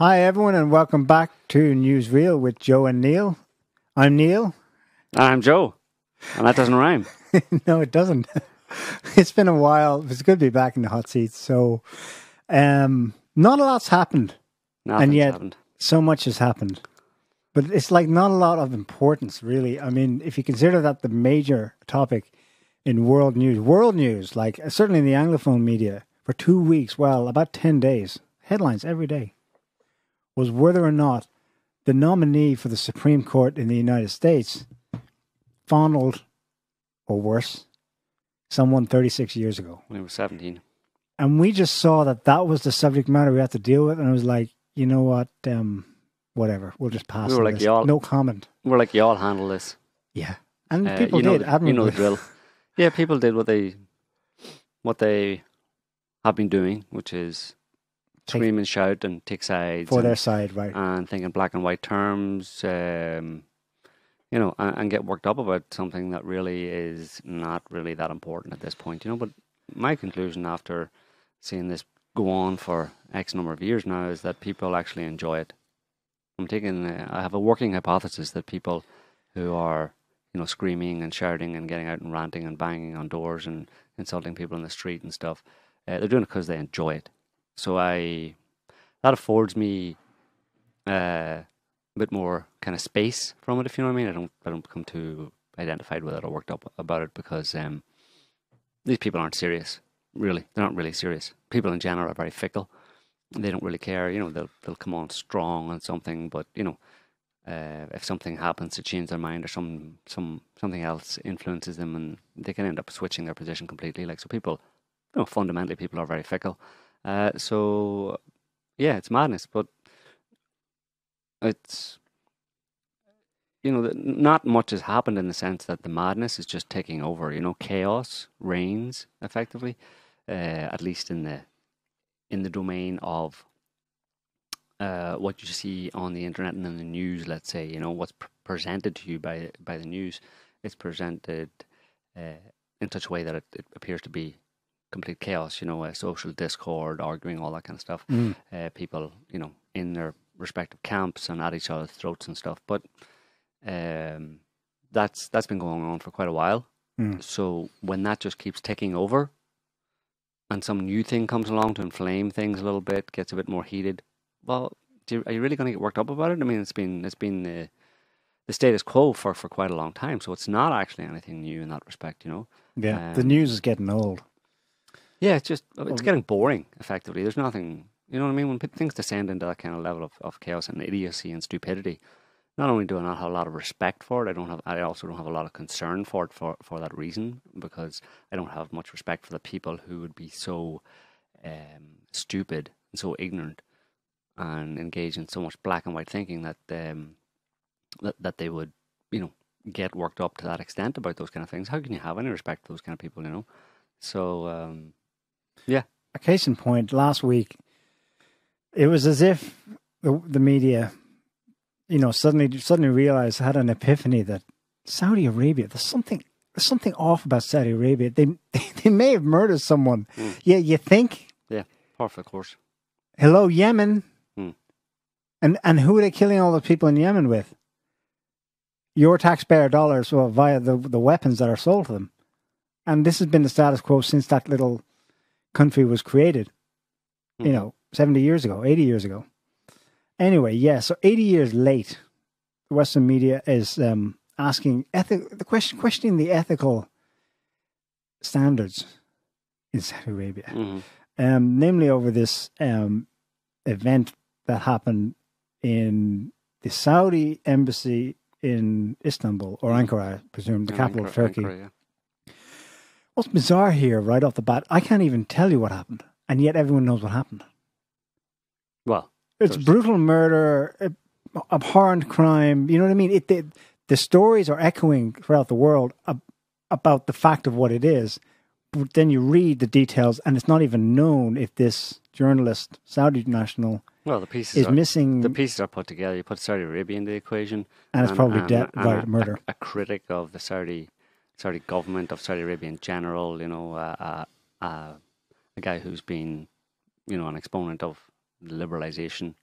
Hi, everyone, and welcome back to NewsReal with Joe and Neil. I'm Neil. I'm Joe, and that doesn't rhyme. No, it doesn't. It's been a while. It's good to be back in the hot seat. So, not a lot's happened. Nothing's and yet, happened. so much has happened. But it's like not a lot of importance, really. I mean, if you consider that the major topic in world news, like certainly in the Anglophone media, for 2 weeks, well, about 10 days, headlines every day, was whether or not the nominee for the Supreme Court in the United States fondled, or worse, someone 36 years ago. When he was 17. And we just saw that was the subject matter we had to deal with, and I was like, you know what, whatever, we'll just pass on this. No comment. We're like, y'all handle this. Yeah. And people did, you know the drill. Yeah, people did what they have been doing, which is scream and shout and take sides. For their side, right. And think in black and white terms, and get worked up about something that really is not really that important at this point, But my conclusion after seeing this go on for X number of years now is that people actually enjoy it. I have a working hypothesis that people who are, screaming and shouting and getting out and ranting and banging on doors and insulting people in the street and stuff, they're doing it because they enjoy it. So that affords me a bit more kind of space from it, if you know what I mean. I don't become too identified with it or worked up about it because these people aren't serious. Really, they're not really serious. People in general are very fickle. They don't really care. They'll come on strong on something, but if something happens to change their mind or something else influences them, and they can end up switching their position completely. Like, so people, fundamentally, people are very fickle. So yeah, it's madness, but it's, not much has happened in the sense that the madness is just taking over. Chaos reigns effectively, at least in the domain of what you see on the internet and in the news. Let's say, what's presented to you by the news. It's presented in such a way that it appears to be complete chaos, social discord, arguing, all that kind of stuff. People, in their respective camps and at each other's throats and stuff. But that's been going on for quite a while. So when that just keeps taking over and some new thing comes along to inflame things a little bit, gets a bit more heated, well, are you really going to get worked up about it? I mean, it's been the status quo for quite a long time. So it's not actually anything new in that respect, Yeah, the news is getting old. Yeah, it's getting boring, effectively. There's nothing, you know what I mean? When things descend into that kind of level of chaos and idiocy and stupidity, not only do I not have a lot of respect for it, I also don't have a lot of concern for it for that reason, because I don't have much respect for the people who would be so stupid and so ignorant and engage in so much black and white thinking that that they would, get worked up to that extent about those kind of things. How can you have any respect for those kind of people, So, yeah. A case in point, last week, it was as if the media, suddenly realized, had an epiphany that Saudi Arabia, there's something off about Saudi Arabia. They may have murdered someone. Yeah, you think? Yeah, par for the course. Hello, Yemen. And who are they killing all the people in Yemen with? Your taxpayer dollars, via the weapons that are sold to them. And this has been the status quo since that little country was created, 70 years ago, 80 years ago. Anyway, yeah, so 80 years late, the Western media is asking questioning the ethical standards in Saudi Arabia, namely over this event that happened in the Saudi embassy in Istanbul, or Ankara, I presume, the capital of Turkey. Ankara, yeah. What's bizarre here, right off the bat, I can't even tell you what happened, and yet everyone knows what happened. Well, it's brutal murder, abhorrent crime. You know what I mean? The stories are echoing throughout the world about the fact of what it is, but then you read the details, and it's not even known if this journalist, Saudi national, the pieces missing. The pieces are put together. You put Saudi Arabia in the equation, and it's probably murder. A critic of the Saudi government, of Saudi Arabia in general, a guy who's been, an exponent of the liberalization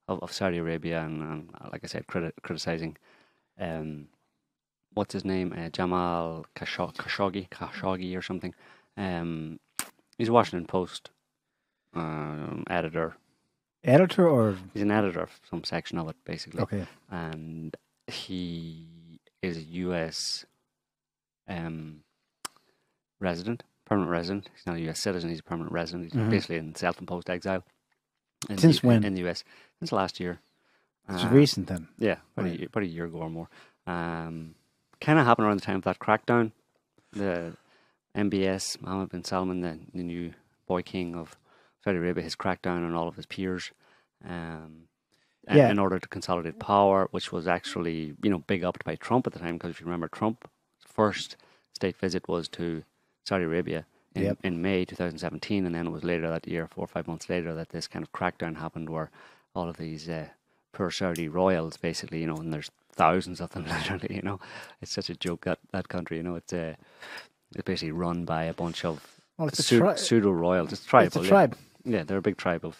of Saudi Arabia, and like I said, criticizing what's his name, Jamal Khashoggi or something. He's a Washington Post editor. Editor, or he's an editor of some section of it, basically. Okay. And he is a U.S. Resident, permanent resident. He's not a U.S. citizen. He's a permanent resident. He's basically in self-imposed exile. Since when? In the U.S. Since last year. It's recent then. Yeah, about a year ago or more. Kind of happened around the time of that crackdown. The MBS, Mohammed bin Salman, the new boy king of Saudi Arabia, his crackdown on all of his peers in order to consolidate power, which was actually, big upped by Trump at the time, because if you remember, Trump's first state visit was to Saudi Arabia in May 2017, and then it was later that year, 4 or 5 months later, that this kind of crackdown happened where all of these poor Saudi royals, basically, and there's thousands of them, literally, It's such a joke, that country, it's basically run by a bunch of pseudo-royals. It's tribal. It's a tribe. Yeah, they're a big tribe of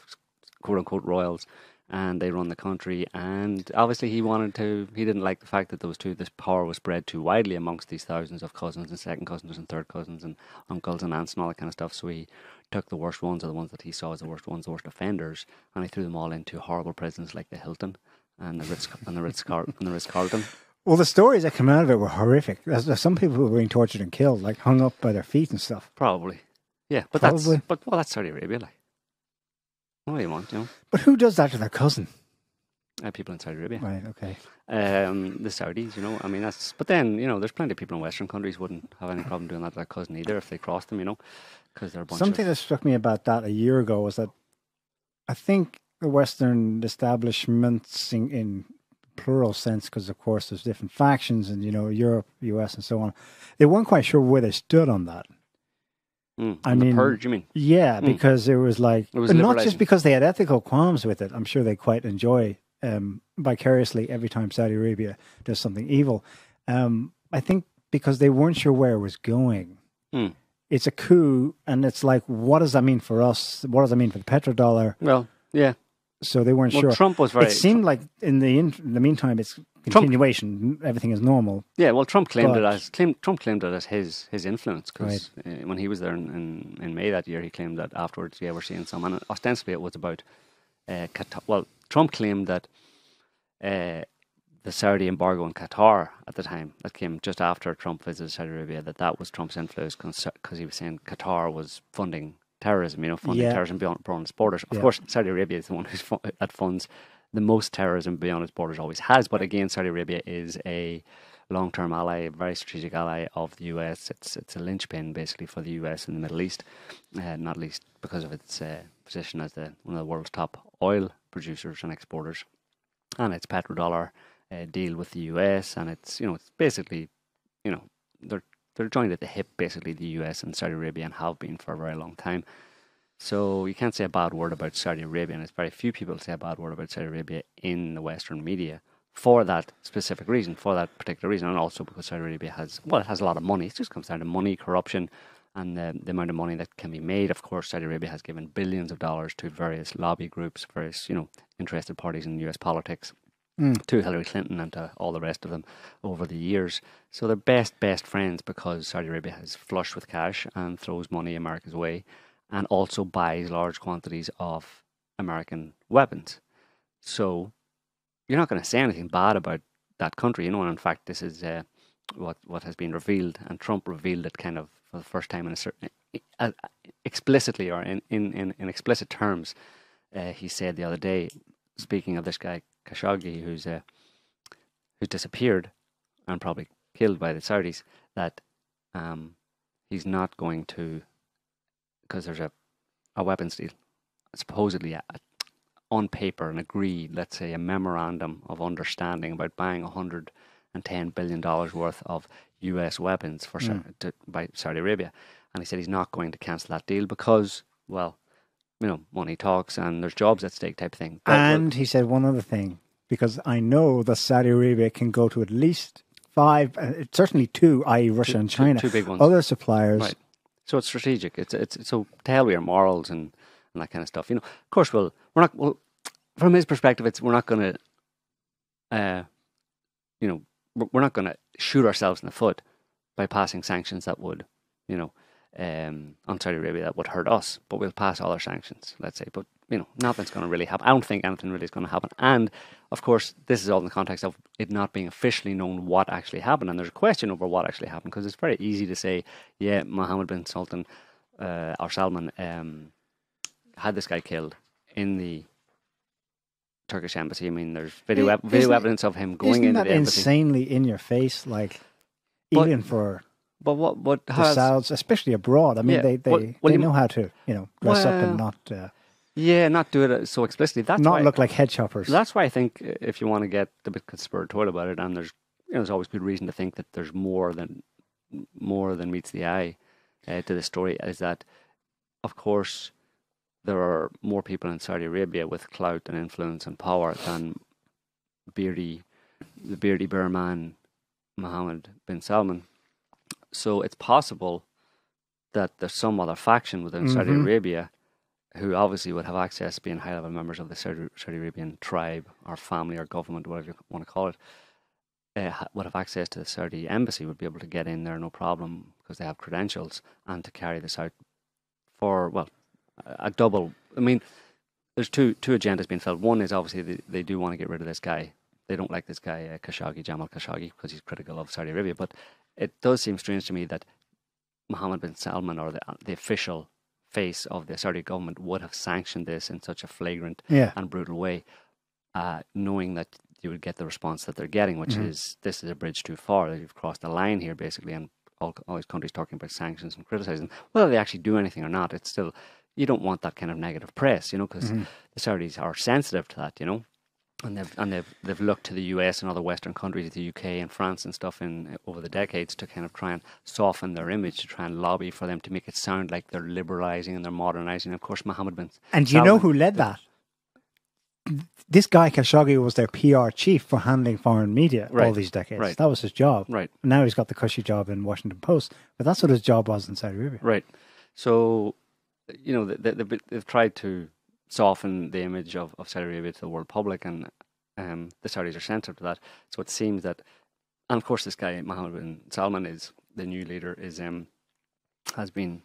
quote-unquote royals, and they run the country. And obviously he didn't like the fact that this power was spread too widely amongst these thousands of cousins and second cousins and third cousins and uncles and aunts and all that kind of stuff. So he took the worst ones, or the ones that he saw as the worst ones, the worst offenders, and he threw them all into horrible prisons like the Hilton and the Ritz-Carlton. Well, the stories that come out of it were horrific. There's some people who were being tortured and killed, like hung up by their feet and stuff. Probably. Yeah, but that's Saudi Arabia, like. What do you want, But who does that to their cousin? People in Saudi Arabia. Right, okay. The Saudis, I mean, that's... But then, there's plenty of people in Western countries wouldn't have any problem doing that to their cousin either if they crossed them, because they're a bunch Something that struck me about that a year ago was that I think the Western establishments in plural sense, because of course there's different factions in, Europe, US and so on, they weren't quite sure where they stood on that. I mean, the purge, you mean? Yeah, because it was like, not just because they had ethical qualms with it. I'm sure they quite enjoy vicariously every time Saudi Arabia does something evil. I think because they weren't sure where it was going. It's a coup, and it's like, what does that mean for us? What does that mean for the petrodollar? Well, yeah. So they weren't sure. Trump was very... It seemed like in the meantime, it's continuation. Everything is normal. Yeah, well, Trump claimed it as his influence, because when he was there in May that year, he claimed that afterwards, we're seeing some, and ostensibly it was about Qatar. Well, Trump claimed that the Saudi embargo in Qatar at the time, that came just after Trump visited Saudi Arabia, that was Trump's influence, because he was saying Qatar was funding terrorism, terrorism beyond its borders. Of course, Saudi Arabia is the one that funds the most terrorism beyond its borders, always has. But again, Saudi Arabia is a long-term ally, a very strategic ally of the US. It's a linchpin, basically, for the US in the Middle East, not least because of its position as one of the world's top oil producers and exporters, and its petrodollar deal with the US. And it's basically, they're joined at the hip, basically, the US and Saudi Arabia, and have been for a very long time. So you can't say a bad word about Saudi Arabia, and it's very few people say a bad word about Saudi Arabia in the Western media for that specific reason, for that particular reason, and also because Saudi Arabia has a lot of money. It just comes down to money, corruption, and the amount of money that can be made. Of course, Saudi Arabia has given billions of dollars to various lobby groups, various interested parties in US politics, to Hillary Clinton and to all the rest of them over the years. So they're best friends, because Saudi Arabia is flush with cash and throws money America's way, and also buys large quantities of American weapons. So you're not going to say anything bad about that country, and in fact, this is what has been revealed, and Trump revealed it kind of for the first time in a certain explicitly, or in explicit terms. He said the other day, speaking of this guy Khashoggi, who's disappeared and probably killed by the Saudis, that he's not going to, because there's a weapons deal, supposedly on paper, and agreed, let's say, a memorandum of understanding about buying $110 billion worth of US weapons by Saudi Arabia. And he said he's not going to cancel that deal because, money talks and there's jobs at stake type thing. And he said one other thing, because I know that Saudi Arabia can go to at least 5, certainly 2, i.e. Russia and China. Two big ones. Other suppliers. Right. So it's strategic. It's so to hell with your morals and that kind of stuff. Of course, we're from his perspective, we're not going to, we're not going to shoot ourselves in the foot by passing sanctions that would, on Saudi Arabia that would hurt us, but we'll pass other sanctions, let's say. But, nothing's going to really happen. I don't think anything really is going to happen. And, of course, this is all in the context of it not being officially known what actually happened. And there's a question over what actually happened, because it's very easy to say, yeah, Mohammed bin Sultan or Salman had this guy killed in the Turkish embassy. I mean, there's video evidence of him going into the embassy. Insanely in your face, even for but what the Sauds, especially abroad. I mean, they know how to dress up and not not do it so explicitly. That's not look like head choppers. That's why I think if you want to get a bit conspiratorial about it, and there's always good reason to think that there's more than meets the eye to the story, is that of course there are more people in Saudi Arabia with clout and influence and power than the beardy bear man Mohammed bin Salman. So it's possible that there's some other faction within Saudi Arabia who obviously would have access, being high-level members of the Saudi Arabian tribe or family or government, whatever you want to call it, would have access to the Saudi embassy, would be able to get in there no problem because they have credentials, and to carry this out for, a double. I mean, there's two agendas being felt. One is obviously they do want to get rid of this guy. They don't like this guy, Khashoggi, Jamal Khashoggi, because he's critical of Saudi Arabia. But it does seem strange to me that Mohammed bin Salman, or the official face of the Saudi government, would have sanctioned this in such a flagrant and brutal way, knowing that you would get the response that they're getting, which is, this is a bridge too far. You've crossed the line here, basically, and all these countries talking about sanctions and criticizing. Whether they actually do anything or not, it's still, you don't want that kind of negative press, because the Saudis are sensitive to that, and they've looked to the US and other Western countries, the UK and France and stuff, over the decades to kind of try and soften their image, to try and lobby for them to make it sound like they're liberalizing and they're modernizing. Of course, Mohammed bin And you know who led that? This guy Khashoggi was their PR chief for handling foreign media all these decades. Right. That was his job. Right. Now he's got the cushy job in Washington Post, but that's what his job was in Saudi Arabia. Right. So, they've tried to soften the image of Saudi Arabia to the world public, and the Saudis are sensitive to that. So it seems that, and of course this guy Mohammed bin Salman, is the new leader, has been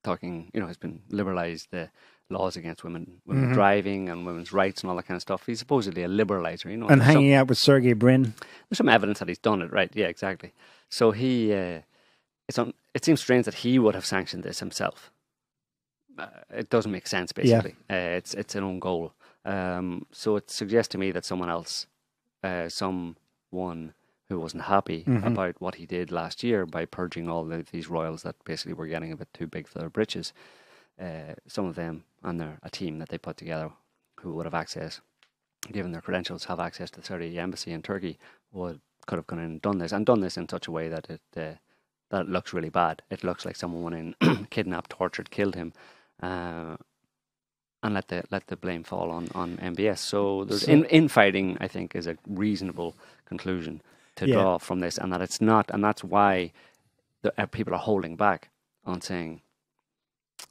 talking, has been liberalised the laws against women driving and women's rights and all that kind of stuff. He's supposedly a liberalizer, and hanging out with Sergey Brin. There's some evidence that he's done it, right? Yeah, exactly. So it seems strange that he would have sanctioned this himself. It doesn't make sense, basically. It's an own goal. So it suggests to me that someone else, someone who wasn't happy about what he did last year by purging all these royals that basically were getting a bit too big for their britches, some of them and a team that they put together who would have access, given their credentials, have access to the Saudi embassy in Turkey, could have gone in and done this in such a way that it looks really bad. It looks like someone went in, kidnapped, tortured, killed him, and let the blame fall on MBS. So there's infighting, I think, is a reasonable conclusion to draw from this, and that it's not, and that's why people are holding back on saying,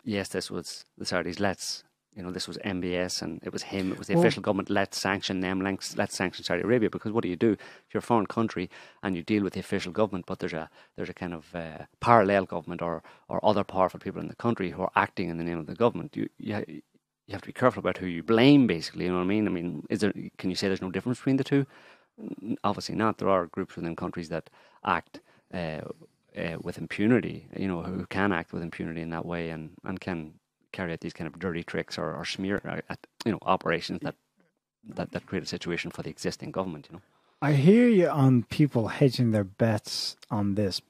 yes, this was the Saudis. This was MBS, and it was him. It was the official government. Let's sanction them. Let's sanction Saudi Arabia, because what do? If you're a foreign country and you deal with the official government, but there's a kind of parallel government or other powerful people in the country who are acting in the name of the government, you have to be careful about who you blame, basically. You know what I mean? I mean, can you say there's no difference between the two? Obviously not. There are groups within countries that act with impunity, who can act with impunity in that way and can carry out these kind of dirty tricks or smear operations that create a situation for the existing government. I hear you on people hedging their bets on this,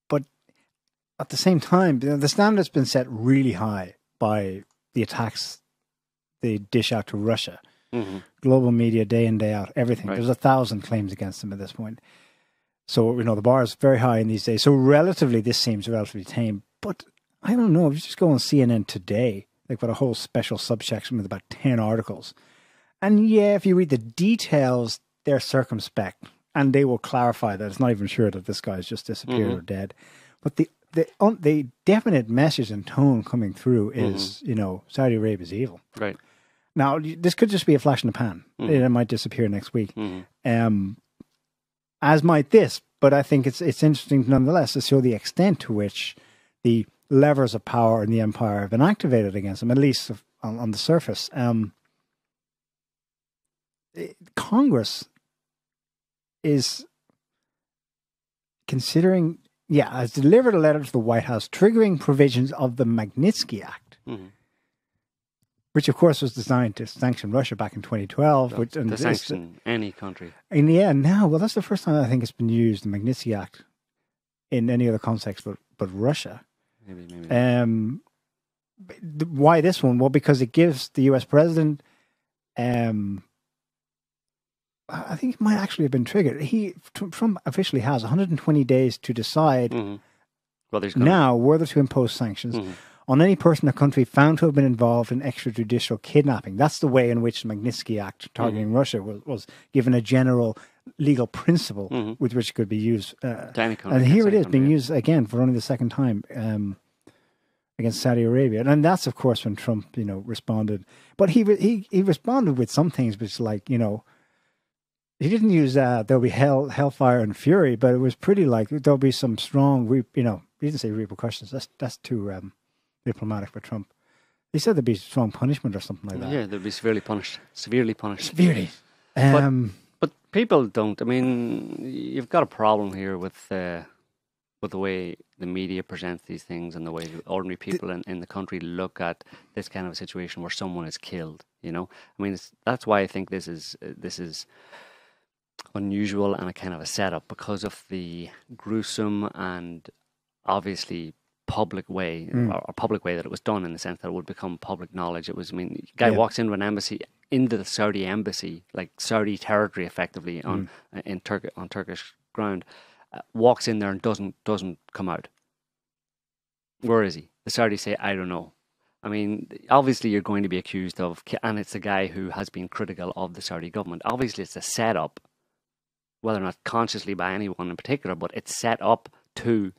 but at the same time, the standard's been set really high by the attacks they dish out to Russia. Global media, day in, day out, everything. Right. There's 1,000 claims against them at this point. So, the bar is very high in these days. So relatively, this seems relatively tame. But I don't know, if you just go on CNN today, they've got a whole special subsection with about 10 articles. And if you read the details, they're circumspect. And they will clarify that it's not even sure that this guy's just disappeared or dead. But the definite message and tone coming through is, Saudi Arabia is evil. Right. Now, this could just be a flash in the pan. It might disappear next week. As might this, but I think it's interesting nonetheless to show the extent to which the levers of power in the empire have been activated against them, at least on the surface. Congress is considering, has delivered a letter to the White House triggering provisions of the Magnitsky Act, which of course was designed to sanction Russia back in 2012. To sanction any country. And now, that's the first time I think it's been used, the Magnitsky Act, in any other context but Russia. Maybe. Why this one? Well, because it gives the US president, I think it might actually have been triggered. Trump officially has 120 days to decide now whether to impose sanctions on any person or country found to have been involved in extrajudicial kidnapping. That's the way in which the Magnitsky Act targeting Russia was given a general legal principle with which it could be used. To any country, and here it is being used again for only the second time against Saudi Arabia. And that's, of course, when Trump, responded. But he responded with some things which, he didn't use there'll be hellfire and fury, but it was pretty like there'll be some strong, he didn't say repercussions. That's too diplomatic for Trump. He said there'd be strong punishment or something like that. Yeah, they'd be severely punished. Severely. But people don't. I mean, you've got a problem here with the way the media presents these things and the way ordinary people in the country look at this kind of a situation where someone is killed. I mean, that's why I think this is unusual and a kind of a setup, because of the gruesome and obviously public way that it was done, in the sense that it would become public knowledge. It was, guy walks into an embassy, into the Saudi embassy, like Saudi territory effectively on Turkish ground, walks in there and doesn't come out. Where is he? The Saudis say, I don't know. I mean, obviously you're going to be accused of, and it's a guy who has been critical of the Saudi government. Obviously it's a setup, whether or not consciously by anyone in particular, but it's set up to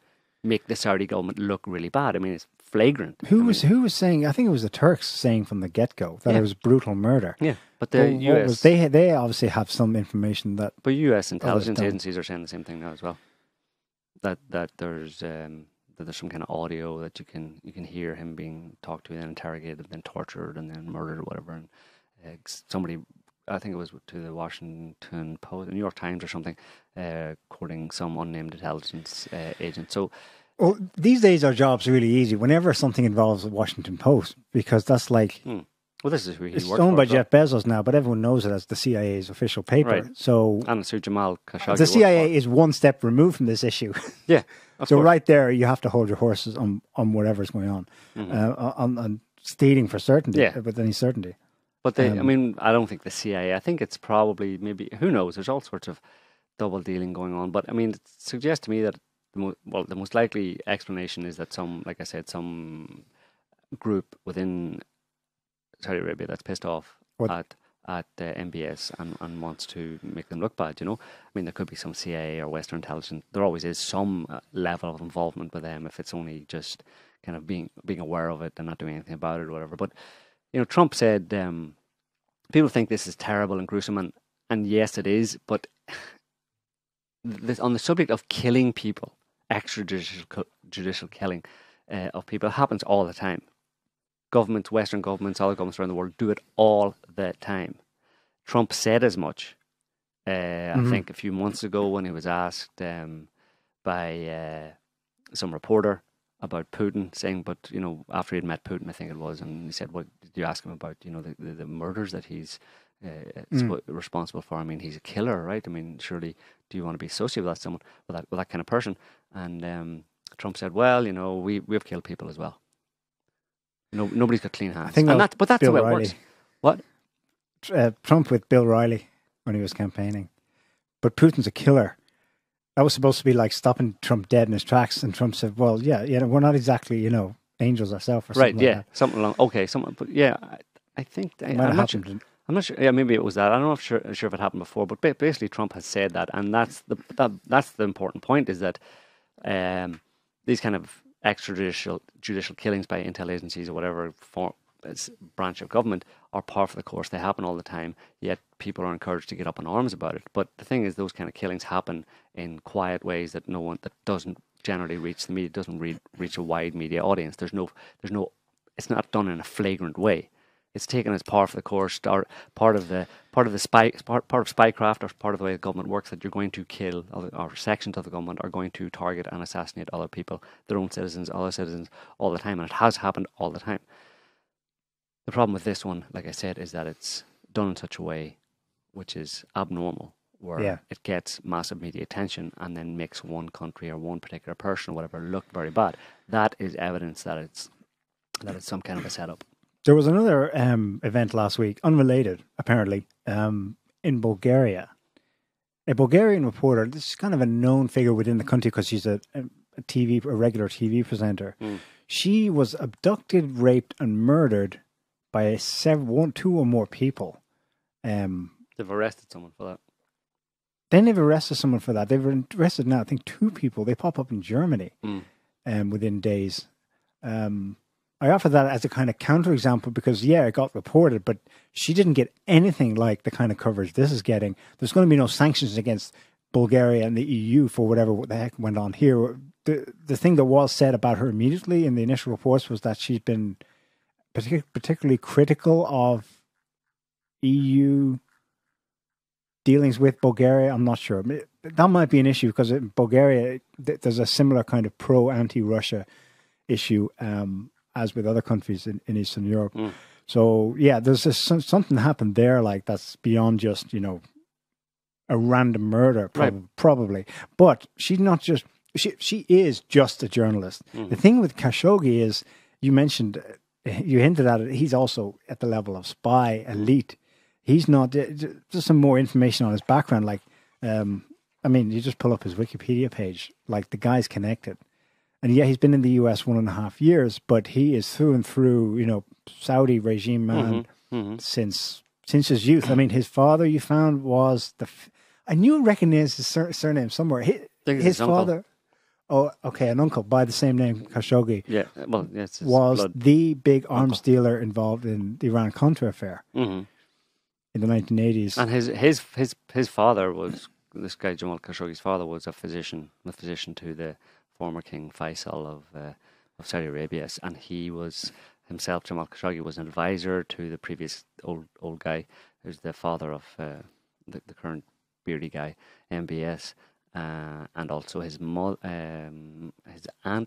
make the Saudi government look really bad. I mean, it's flagrant. Who was saying? I think it was the Turks saying from the get-go that it was brutal murder. Yeah, but the US, they obviously have some information that. But US intelligence agencies are saying the same thing now as well. That there's some kind of audio that you can hear him being talked to, then interrogated, then tortured, and then murdered or whatever. And somebody, I think it was to the Washington Post, the New York Times or something, quoting some unnamed intelligence agent. So, well, these days our job's really easy. Whenever something involves the Washington Post, because that's like, well, this is who he it's works owned for, by Jeff Bezos now, but everyone knows it as the CIA's official paper. Right. So, and it's who Jamal Khashoggi. The CIA is one step removed from this issue. Yeah. So right there, you have to hold your horses on whatever's going on, on stealing for certainty, with any certainty. But I mean, I don't think the CIA. I think it's probably maybe, who knows? There's all sorts of double dealing going on. But I mean, it suggests to me that the most likely explanation is that some group within Saudi Arabia that's pissed off at MBS and wants to make them look bad. I mean, there could be some CIA or Western intelligence. There always is some level of involvement with them, if it's only just kind of being aware of it and not doing anything about it or whatever. But Trump said people think this is terrible and gruesome, and yes, it is. But on the subject of killing people, extrajudicial killing of people, happens all the time. Governments, Western governments, other governments around the world do it all the time. Trump said as much, I think, a few months ago when he was asked by some reporter about Putin, saying, but, after he had met Putin, I think it was, and he said, what did you ask him about, the murders that he's responsible for? I mean, he's a killer, right? I mean, surely, do you want to be associated with someone, with that kind of person? And Trump said, well, we've killed people as well. Nobody's got clean hands. But that's Bill the way it Riley. works. What? Trump with Bill Riley when he was campaigning. But Putin's a killer. That was supposed to be like stopping Trump dead in his tracks. And Trump said, well, we're not exactly, angels ourselves or something like that. Something along, but I think, I'm not sure, maybe it was that. I'm not sure if it happened before, but basically Trump has said that. And that's the important point, is that these kind of extrajudicial killings by intel agencies or whatever branch of government are par for the course. They happen all the time, yet people are encouraged to get up in arms about it. But the thing is, those kind of killings happen in quiet ways that doesn't generally reach the media, doesn't reach a wide media audience. There's no, it's not done in a flagrant way. It's taken as par for the course, or part of spycraft, or part of the way the government works, that you're going to kill, or sections of the government are going to target and assassinate other people, their own citizens, other citizens, all the time, and it has happened all the time. The problem with this one, like I said, is that it's done in such a way which is abnormal, where it gets massive media attention and then makes one country or one particular person or whatever look very bad. That is evidence that it's some kind of a setup. There was another event last week, unrelated, apparently, in Bulgaria. A Bulgarian reporter, this is kind of a known figure within the country because she's a regular TV presenter. She was abducted, raped, and murdered by two or more people. They've arrested someone for that. Then they've arrested someone for that. They've arrested now, I think, 2 people. They pop up in Germany within days. I offer that as a kind of counterexample because, it got reported, but she didn't get anything like the kind of coverage this is getting. There's going to be no sanctions against Bulgaria and the EU for whatever the heck went on here. The thing that was said about her immediately in the initial reports was that she's been particularly critical of EU dealings with Bulgaria. I'm not sure. That might be an issue because in Bulgaria, there's a similar kind of pro-anti-Russia issue as with other countries in Eastern Europe. So, there's something happened there like that's beyond just, a random murder, probably. But she's not just, she is just a journalist. The thing with Khashoggi is, you hinted at it, he's also at the level of spy, elite. He's not, just some more information on his background. Like, you just pull up his Wikipedia page, like the guy's connected. And he's been in the US 1.5 years, but he is through and through, Saudi regime man since his youth. His father, you found, was I knew I recognized his surname somewhere. His father, an uncle by the same name, Khashoggi. Yeah, well, yes, was the big arms dealer involved in the Iran-Contra affair in the 1980s. And his father was, this guy Jamal Khashoggi's father was a physician to the former King Faisal of Saudi Arabia, and he was himself, Jamal Khashoggi, was an advisor to the previous old guy, who's the father of the current beardy guy, MBS, and also his aunt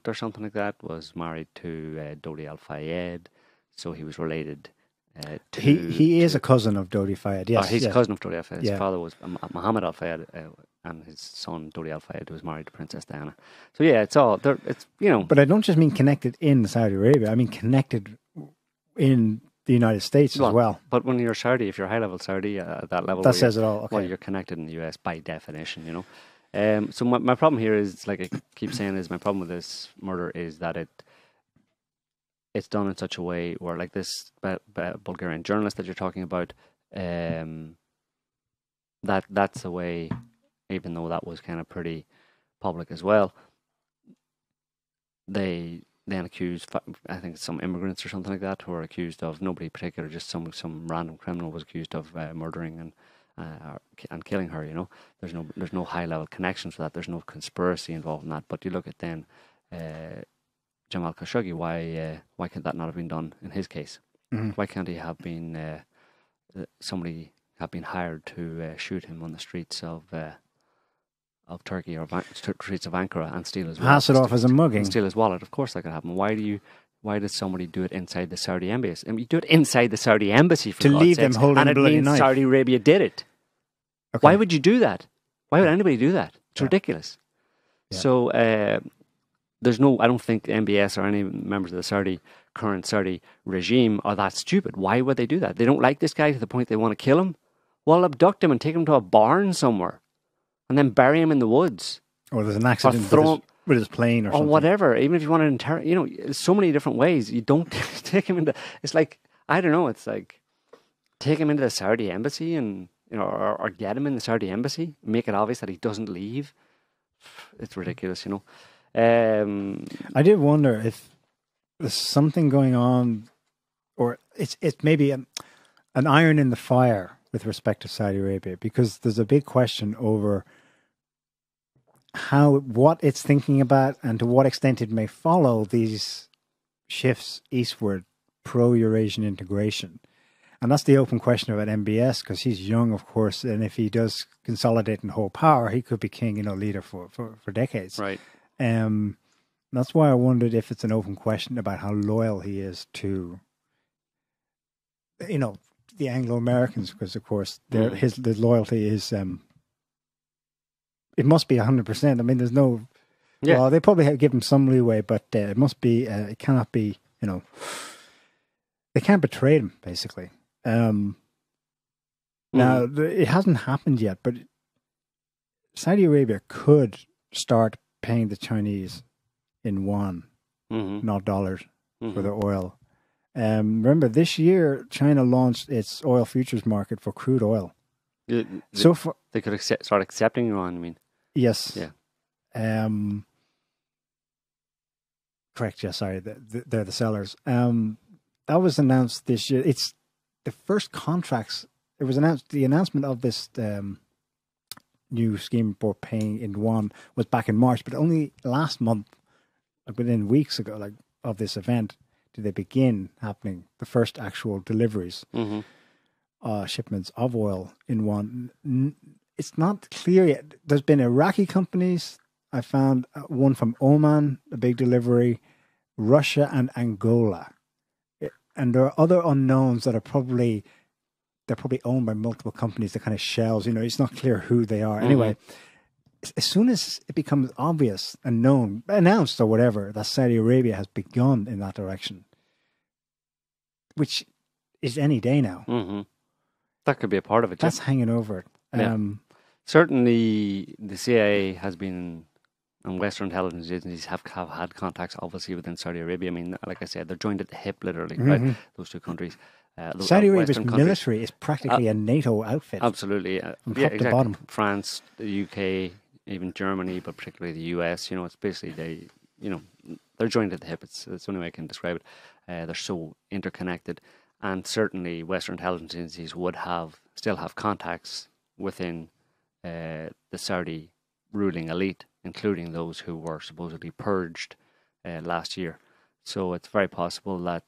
or something like that was married to Dodi Al Fayed, so he was related. He is a cousin of Dodi Fayed. Yes, he's a cousin of Dodi Al Fayed. His father was Mohammed Al Fayed, and his son Dodi Al Fayed was married to Princess Diana. So it's all there. It's But I don't just mean connected in Saudi Arabia. I mean connected in the United States as well. But when you're Saudi, if you're high level Saudi at that level, that says it all. Okay. Well, you're connected in the US by definition. So my problem here is, like I keep saying, my problem with this murder is that it's done in such a way where, like this Bulgarian journalist that you're talking about, that's the way, even though that was kind of pretty public as well, they then accused, I think, some immigrants or something like that, who were accused of, nobody particular, just some random criminal was accused of murdering and killing her. There's no high level connections to that. There's no conspiracy involved in that. But you look at then Jamal Khashoggi, why could that not have been done in his case? Why can't he have been somebody have been hired to shoot him on the streets of Turkey or streets of Ankara and steal his wallet? Pass it off as a mugging. Steal his wallet. Of course that could happen. Why did somebody do it inside the Saudi embassy? You do it inside the Saudi embassy for to God's leave sakes, them holding and a bloody means knife. Saudi Arabia did it. Okay. Why would you do that? Why would anybody do that? It's ridiculous. Yeah. So I don't think MBS or any members of the current Saudi regime are that stupid. Why would they do that? They don't like this guy to the point they want to kill him. Well, abduct him and take him to a barn somewhere, and then bury him in the woods. Or there's an accident with his plane or something. Or whatever. Even if you want to interrogate, so many different ways. You don't take him into. It's like, I don't know. It's like take him into the Saudi embassy and or get him in the Saudi embassy. Make it obvious that he doesn't leave. It's ridiculous, I did wonder if there's something going on or it's maybe an iron in the fire with respect to Saudi Arabia, because there's a big question over what it's thinking about and to what extent it may follow these shifts eastward, pro-Eurasian integration. And that's the open question about MBS, because he's young, of course, and if he does consolidate and hold power, he could be king, leader for decades. Right. That's why I wondered if it's an open question about how loyal he is to, the Anglo-Americans, because, of course, his loyalty is, it must be 100%. I mean, there's no, well, they probably have given him some leeway, but it must be, it cannot be, they can't betray him, basically. Now, it hasn't happened yet, but Saudi Arabia could start paying the Chinese in yuan, not dollars, for their oil. Remember, this year, China launched its oil futures market for crude oil. They could start accepting yuan, I mean. Yes. Yeah. Correct, yeah, sorry. They're the sellers. That was announced this year. It's the first contracts. It was announced, the announcement of this new scheme for paying in yuan was back in March, but only last month, within weeks ago, of this event, did they begin happening, the first actual deliveries, shipments of oil in yuan. It's not clear yet. There's been Iraqi companies. I found one from Oman, a big delivery, Russia and Angola. And there are other unknowns that are probably owned by multiple companies, the kind of shells, it's not clear who they are. Anyway, as soon as it becomes obvious and known, announced or whatever, that Saudi Arabia has begun in that direction, which is any day now. That could be a part of it. That's hanging over it. Certainly, the CIA has been, and Western intelligence agencies have had contacts, obviously, within Saudi Arabia. I mean, like I said, they're joined at the hip, literally, right? Those two countries. Saudi Arabia's military is practically a NATO outfit. Absolutely. From top to bottom. France, the UK, even Germany, but particularly the US, it's basically they're joined at the hip. It's the only way I can describe it. They're so interconnected. And certainly Western intelligence agencies would still have contacts within the Saudi ruling elite, including those who were supposedly purged last year. So it's very possible that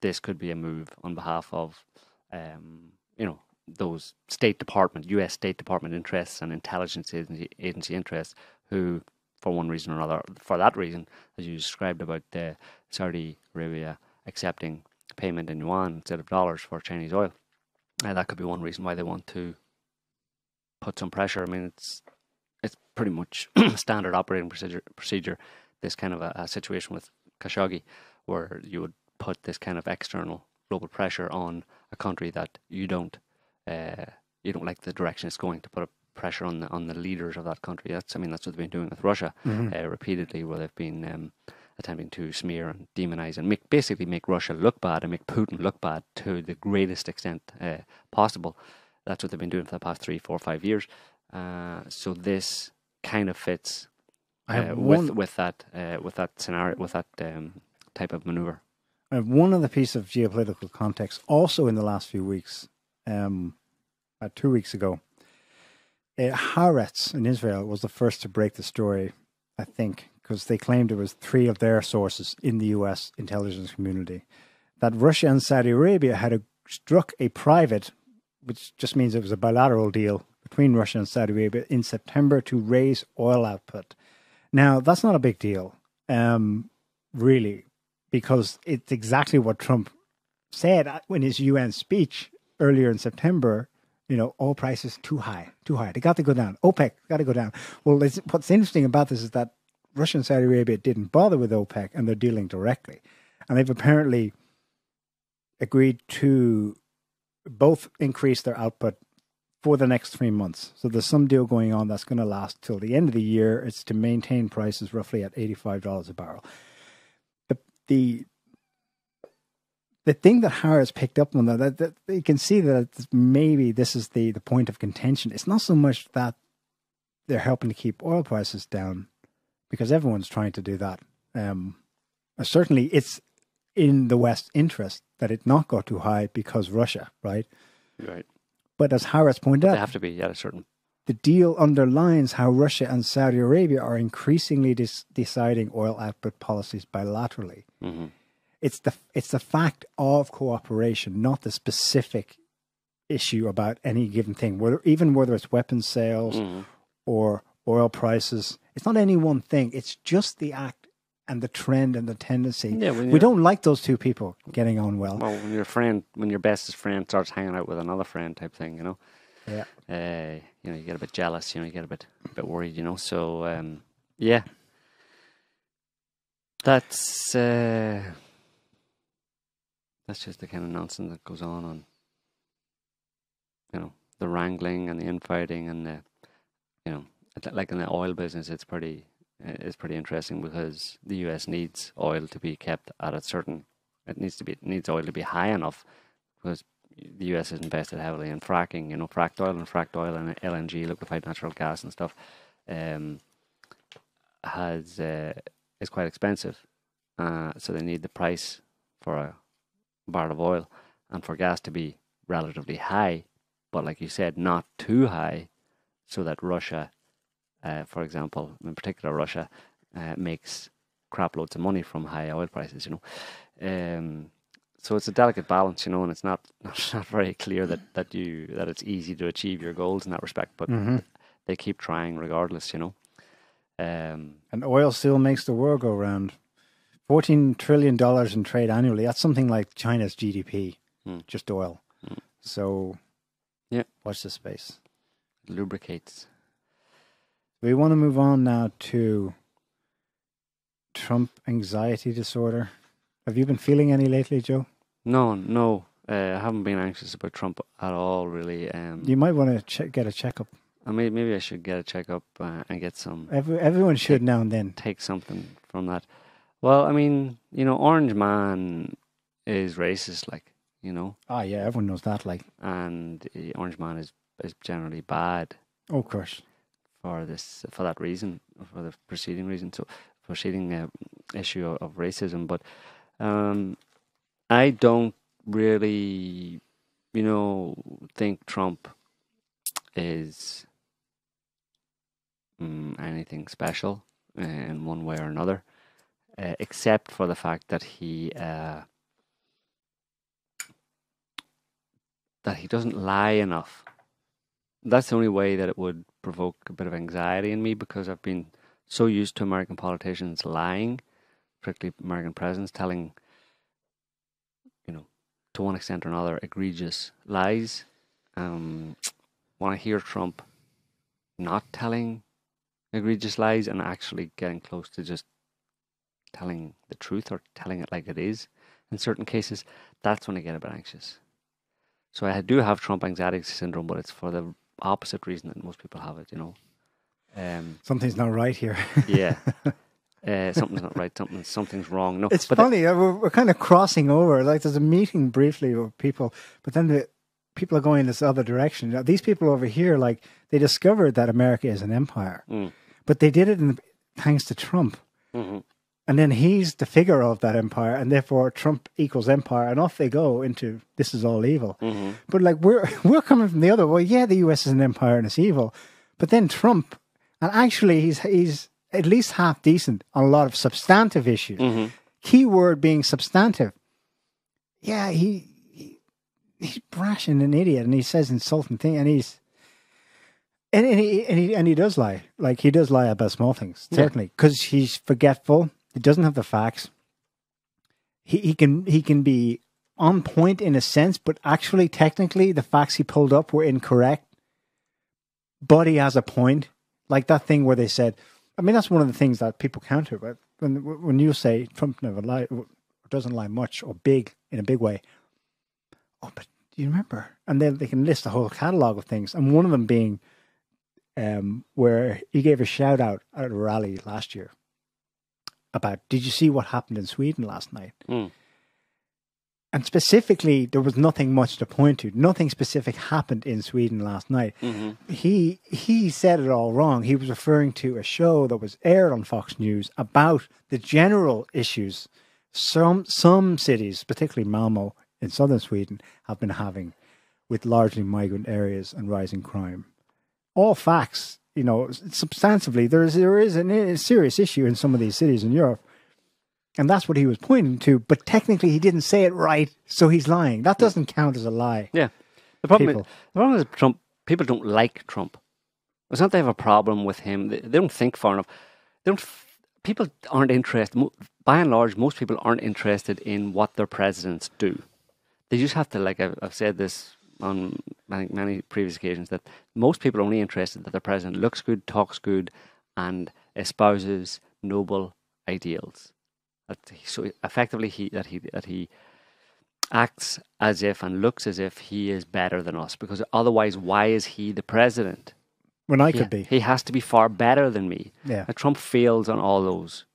this could be a move on behalf of, those U.S. State Department interests and intelligence agency interests who, for one reason or another, for that reason, as you described about Saudi Arabia accepting payment in yuan instead of dollars for Chinese oil. That could be one reason why they want to put some pressure. I mean, it's pretty much standard operating procedure. This kind of a situation with Khashoggi, where you would put this kind of external global pressure on a country that you don't like the direction it's going, to put a pressure on the leaders of that country. That's what they've been doing with Russia repeatedly, where they've been attempting to smear and demonize and make Russia look bad and make Putin look bad to the greatest extent possible. That's what they've been doing for the past 3, 4, 5 years. So this kind of fits with that scenario, with that type of maneuver. I have one other piece of geopolitical context also in the last few weeks. 2 weeks ago, Haaretz in Israel was the first to break the story, I think, because they claimed it was 3 of their sources in the US intelligence community, that Russia and Saudi Arabia had struck a private, which just means it was a bilateral deal between Russia and Saudi Arabia in September to raise oil output. Now, that's not a big deal, really, because it's exactly what Trump said in his UN speech earlier in September. Oil prices too high. They got to go down. OPEC got to go down. Well, what's interesting about this is that Russia and Saudi Arabia didn't bother with OPEC, and they're dealing directly. And they've apparently agreed to both increase their output for the next 3 months. So there's some deal going on that's going to last till the end of the year. It's to maintain prices roughly at $85 a barrel. The thing that Harris picked up on that you can see that maybe this is the point of contention. It's not so much that they're helping to keep oil prices down, because everyone's trying to do that. Certainly, it's in the West's interest that it not go too high because Russia, right? Right. But as Harris pointed out, They have to be at a certain. The deal underlines how Russia and Saudi Arabia are increasingly deciding oil output policies bilaterally. Mm-hmm. It's the fact of cooperation, not the specific issue about any given thing. Whether it's weapons sales or oil prices, it's not any one thing. It's just the act and the trend and the tendency. Yeah, we don't like those two people getting on well. Well, when your bestest friend starts hanging out with another friend, type thing, you know. Yeah. You get a bit jealous. You get a bit worried. So yeah, that's just the kind of nonsense that goes on. The wrangling and the infighting and the, like in the oil business, it's pretty interesting because the US needs oil to be kept at a certain. It needs oil to be high enough because the US has invested heavily in fracking, fracked oil and LNG, liquefied natural gas and stuff, is quite expensive. So they need the price for a barrel of oil and for gas to be relatively high, but like you said, not too high, so that Russia, for example, in particular Russia, makes crap loads of money from high oil prices, So it's a delicate balance, and it's not very clear that it's easy to achieve your goals in that respect. But they keep trying regardless, And oil still makes the world go round. $14 trillion in trade annually. That's something like China's GDP, just oil. So, yeah, watch this space. It lubricates. We want to move on now to Trump anxiety disorder. Have you been feeling any lately, Joe? No. I haven't been anxious about Trump at all, really. You might want to get a checkup. Maybe I should get a checkup and get some. Everyone should now and then. Take something from that. Well, Orange Man is racist, Ah, yeah, everyone knows that, And Orange Man is generally bad. Oh, of course. For that reason, for the preceding reason, preceding issue of racism, but I don't really, think Trump is anything special in one way or another, except for the fact that he doesn't lie enough. That's the only way that it would provoke a bit of anxiety in me, because I've been so used to American politicians lying, particularly American presidents telling, to one extent or another, egregious lies. When I hear Trump not telling egregious lies and actually getting close to just telling the truth or telling it like it is, in certain cases, that's when I get a bit anxious. So I do have Trump anxiety syndrome, but it's for the opposite reason that most people have it, Something's not right here. Yeah. Something's not right. Something's wrong. No, it's funny. We're kind of crossing over. Like there's a meeting briefly with people, but then the people are going this other direction. Now, these people over here, they discovered that America is an empire, but they did it thanks to Trump. Mm-hmm. And then he's the figure of that empire, and therefore Trump equals empire, and off they go into this is all evil. Mm-hmm. But we're coming from the other. Well, yeah, the US is an empire and it's evil, but then Trump, and actually he's at least half decent on a lot of substantive issues. Mm-hmm. Key word being substantive. Yeah, he's brash and an idiot, and he says insulting things, and he does lie. Like he does lie about small things, certainly, because he's forgetful. He doesn't have the facts. He can be on point in a sense, but actually, technically, the facts he pulled up were incorrect. But he has a point, like that thing where they said. I mean, that's one of the things that people counter. But when you say Trump never lies, or doesn't lie much, or big in a big way. Oh, but do you remember? And then they can list a whole catalog of things, and one of them being where he gave a shout out at a rally last year about, did you see what happened in Sweden last night? Mm. And specifically, there was nothing much to point to. Nothing specific happened in Sweden last night. Mm-hmm. He said it all wrong. He was referring to a show that was aired on Fox News about the general issues some cities, particularly Malmo in southern Sweden, have been having with largely migrant areas and rising crime. All facts, substantively, there is a serious issue in some of these cities in Europe. And that's what he was pointing to. But technically, he didn't say it right, so he's lying. That doesn't count as a lie. Yeah. The problem is Trump. People don't like Trump. It's not they have a problem with him. They don't think far enough. People aren't interested. By and large, most people aren't interested in what their presidents do. They just have to, like I've said this on many previous occasions, that most people are only interested that their president looks good, talks good, and espouses noble ideals. So effectively, he acts as if and looks as if he is better than us. Because otherwise, why is he the president? When I could be. He has to be far better than me. Yeah. And Trump fails on all those,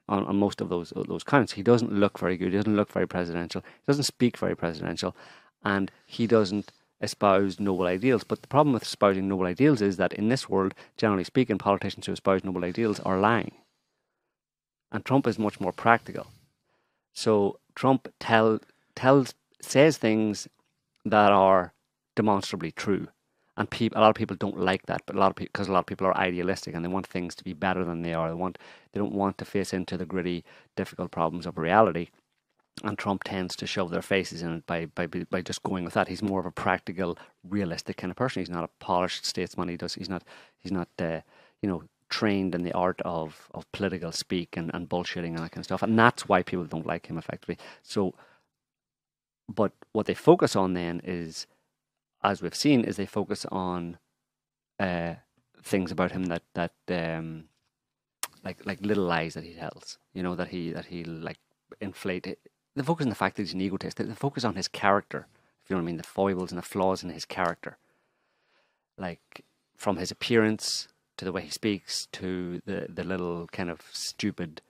on most of those counts. He doesn't look very good. He doesn't look very presidential. He doesn't speak very presidential. And he doesn't espouse noble ideals. But the problem with espousing noble ideals is that in this world, generally speaking, politicians who espouse noble ideals are lying. And Trump is much more practical. So Trump says things that are demonstrably true. And a lot of people don't like that, but because a lot of people are idealistic and they want things to be better than they are. They don't want to face into the gritty, difficult problems of reality. And Trump tends to shove their faces in it by just going with that. He's more of a practical, realistic kind of person. He's not a polished statesman. He's not trained in the art of political speak and bullshitting and that kind of stuff. And that's why people don't like him effectively. So, but what they focus on then is, as we've seen, is they focus on things about him that like little lies that he tells, that he like inflate. They focus on the fact that he's an egotist. They focus on his character, if you know what I mean, the foibles and the flaws in his character, like from his appearance to the way he speaks to the little kind of stupid,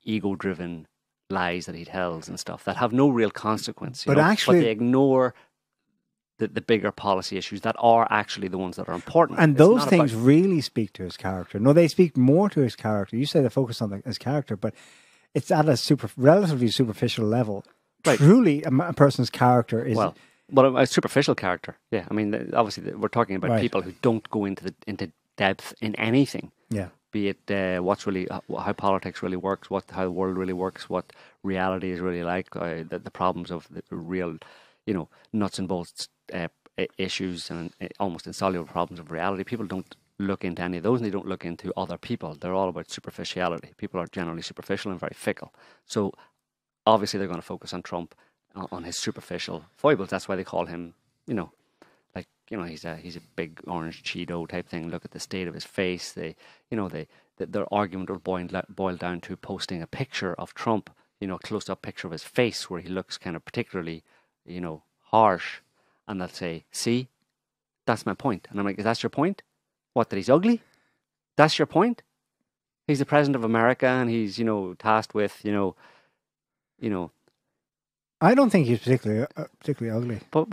ego-driven lies that he tells and stuff that have no real consequence. But they ignore the bigger policy issues that are actually the ones that are important. And those things really speak to his character. No, they speak more to his character. You say they focus on his character, but it's at a relatively superficial level. Right. Truly, a person's character is... Well, a superficial character, yeah. I mean, obviously, we're talking about people who don't go into depth in anything. Yeah. Be it how politics really works, how the world really works, what reality is really like, the problems of the real, nuts and bolts issues and almost insoluble problems of reality. People don't look into any of those, and they don't look into other people. They're all about superficiality. People are generally superficial and very fickle. So obviously they're going to focus on Trump, on his superficial foibles. That's why they call him, he's a big orange Cheeto type thing. Look at the state of his face. Their argument will boil down to posting a picture of Trump, a close-up picture of his face where he looks kind of particularly, harsh, and they'll say, "See, that's my point." And I'm like, "That's your point? What, that he's ugly? That's your point? He's the president of America, and he's, tasked with, I don't think he's particularly ugly. But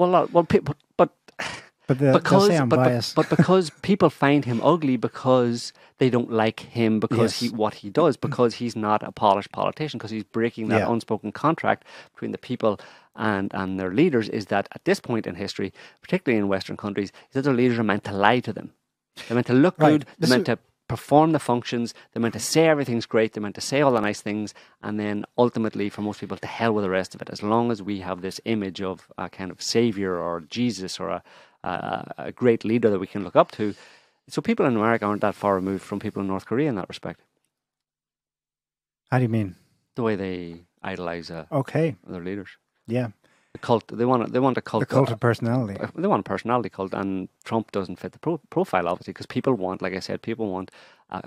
because people find him ugly because they don't like him because what he does, because he's not a polished politician, because he's breaking that unspoken contract between the people and their leaders, is that at this point in history, particularly in Western countries, is that their leaders are meant to lie to them. They're meant to look good. They're meant to perform the functions. They're meant to say everything's great. They're meant to say all the nice things. And then ultimately, for most people, to hell with the rest of it. As long as we have this image of a kind of savior or Jesus or a great leader that we can look up to. So people in America aren't that far removed from people in North Korea in that respect. How do you mean? The way they idolize their leaders. Yeah. The cult. They want a cult. The cult of personality. They want a personality cult, and Trump doesn't fit the profile, obviously, because people want, like I said, a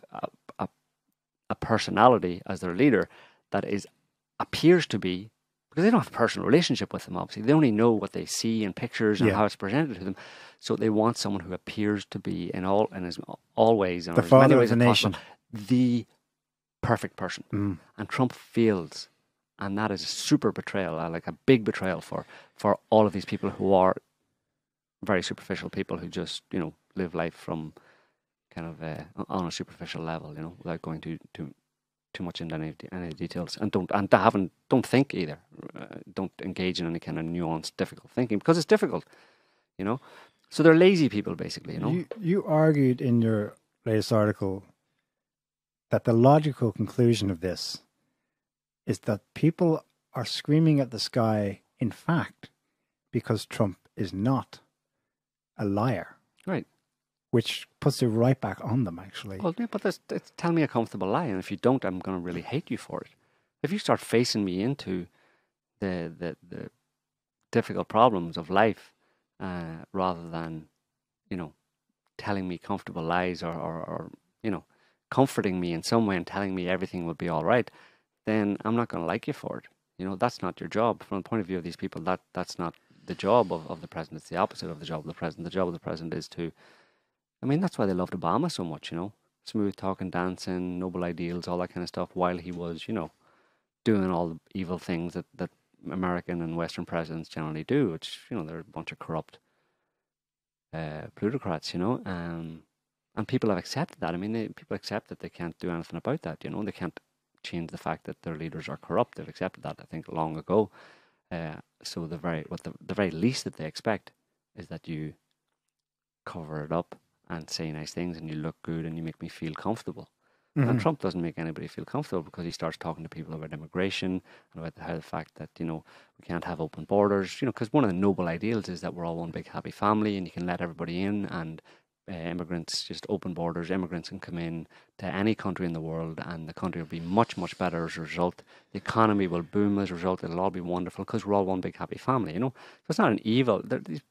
personality as their leader that appears to be, because they don't have a personal relationship with them, obviously. They only know what they see in pictures and how it's presented to them. So they want someone who appears to be always the father of the nation, the perfect person. And Trump fails. And that is a super betrayal, like a big betrayal for all of these people who are very superficial people who just, live life from kind of on a superficial level, without going too too much into any details, and don't think either. Don't engage in any kind of nuanced, difficult thinking, because it's difficult, you know. So they're lazy people, basically, you know. You argued in your latest article that the logical conclusion of this is that people are screaming at the sky, in fact, because Trump is not a liar. Right. Which puts it right back on them, actually. Well, yeah, but tell me a comfortable lie, and if you don't, I'm going to really hate you for it. If you start facing me into the difficult problems of life, rather than, you know, telling me comfortable lies or you know, comforting me in some way and telling me everything will be all right, then I'm not going to like you for it. You know, that's not your job. From the point of view of these people, that's not the job of the president. It's the opposite of the job of the president. The job of the president is to, I mean, that's why they loved Obama so much, you know. Smooth talking, dancing, noble ideals, all that kind of stuff, while he was, you know, doing all the evil things that American and Western presidents generally do, which, you know, they're a bunch of corrupt plutocrats, you know. And people have accepted that. I mean, people accept that they can't do anything about that, you know. They can't change the fact that their leaders are corrupt. They've accepted that, I think, long ago. So the very least that they expect is that you cover it up and say nice things and you look good and you make me feel comfortable. Mm-hmm. And Trump doesn't make anybody feel comfortable, because he starts talking to people about immigration and about the fact that, you know, we can't have open borders, you know, because one of the noble ideals is that we're all one big happy family and you can let everybody in, and immigrants, just open borders, immigrants can come in to any country in the world and the country will be much, much better as a result. The economy will boom as a result. It'll all be wonderful because we're all one big happy family, you know. So it's not an evil,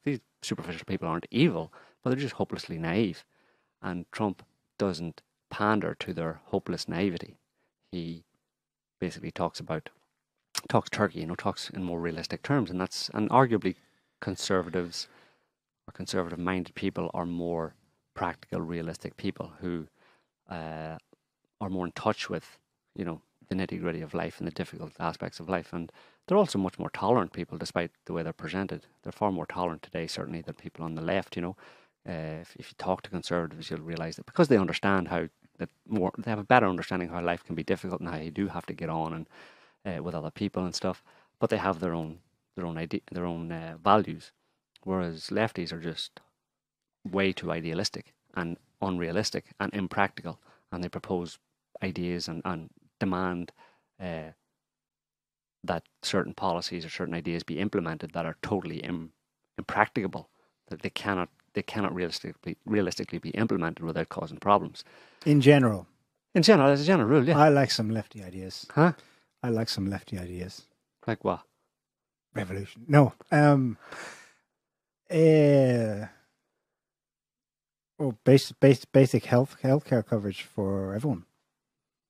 these superficial people aren't evil, but they're just hopelessly naive. And Trump doesn't pander to their hopeless naivety. He basically talks Turkey, you know, talks in more realistic terms, and arguably conservatives or conservative-minded people are more practical, realistic people who are more in touch with, you know, the nitty-gritty of life and the difficult aspects of life. And they're also much more tolerant people, despite the way they're presented. They're far more tolerant today, certainly, than people on the left, you know. If you talk to conservatives, you'll realise that because they understand they have a better understanding how life can be difficult and how you do have to get on and with other people and stuff. But they have their own values, whereas lefties are just way too idealistic and unrealistic and impractical, and they propose ideas and demand that certain policies or certain ideas be implemented that are totally impracticable, that they cannot realistically be implemented without causing problems. In general, as a general rule, yeah. I like some lefty ideas. Huh? I like some lefty ideas. Like what? Revolution. No. Basic healthcare coverage for everyone.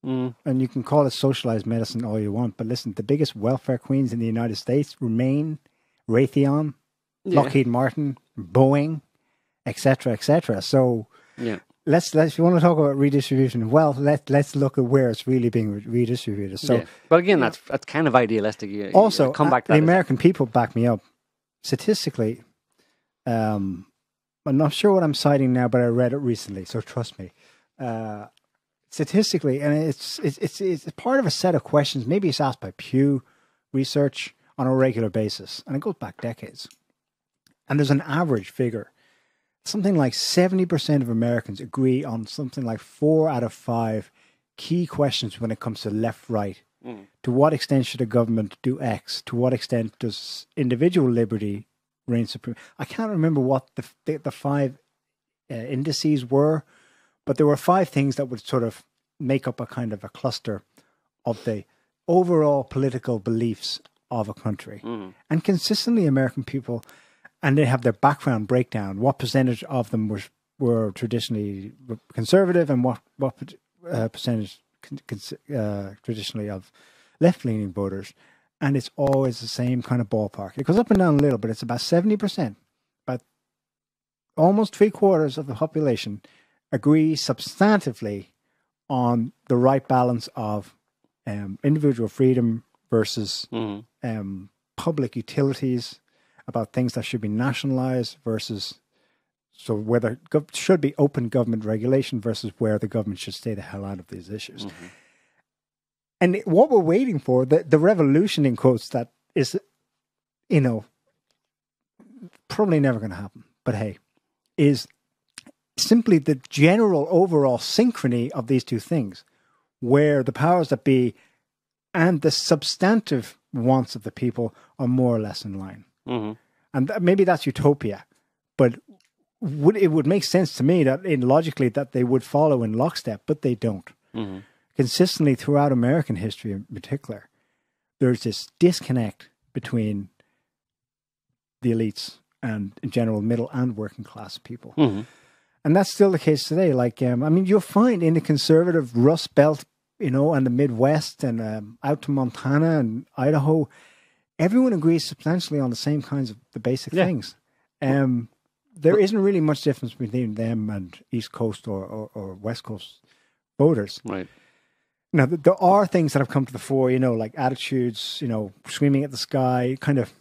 Mm. And you can call it socialized medicine all you want, but listen, the biggest welfare queens in the United States remain Raytheon, Lockheed Martin, Boeing, etc., etc. So yeah, let's if you want to talk about redistribution, well, let's look at where it's really being redistributed. So, yeah. But again, that's kind of idealistic. Also, come back to the American people back me up. Statistically, I'm not sure what I'm citing now, but I read it recently, so trust me. Statistically, and it's part of a set of questions. Maybe it's asked by Pew Research on a regular basis, and it goes back decades. And there's an average figure. Something like 70% of Americans agree on something like 4 out of 5 key questions when it comes to left-right. Mm. To what extent should a government do X? To what extent does individual liberty reign supreme? I can't remember what the 5 indices were, but there were 5 things that would sort of make up a kind of a cluster of the overall political beliefs of a country. Mm. And consistently American people, and they have their background breakdown, what percentage of them were traditionally conservative and what percentage traditionally of left-leaning voters. And it's always the same kind of ballpark. It goes up and down a little, but it's about 70%. But almost 3/4 of the population agree substantively on the right balance of individual freedom versus public utilities, about things that should be nationalized versus, so whether should be open government regulation versus where the government should stay the hell out of these issues. Mm-hmm. And what we're waiting for, the revolution in quotes that is, probably never going to happen, but hey, is simply the general overall synchrony of these two things, where the powers that be and the substantive wants of the people are more or less in line. Mm-hmm. And maybe that's utopia, but it would make sense to me that logically that they would follow in lockstep, but they don't. Mm-hmm. Consistently throughout American history in particular, there's this disconnect between the elites and in general middle and working class people. Mm-hmm. And that's still the case today. Like, you'll find in the conservative Rust Belt, and the Midwest and out to Montana and Idaho, everyone agrees substantially on the same kinds of the basic things. There isn't really much difference between them and East Coast or West Coast voters. Right. Now, there are things that have come to the fore, like attitudes, screaming at the sky, kind of.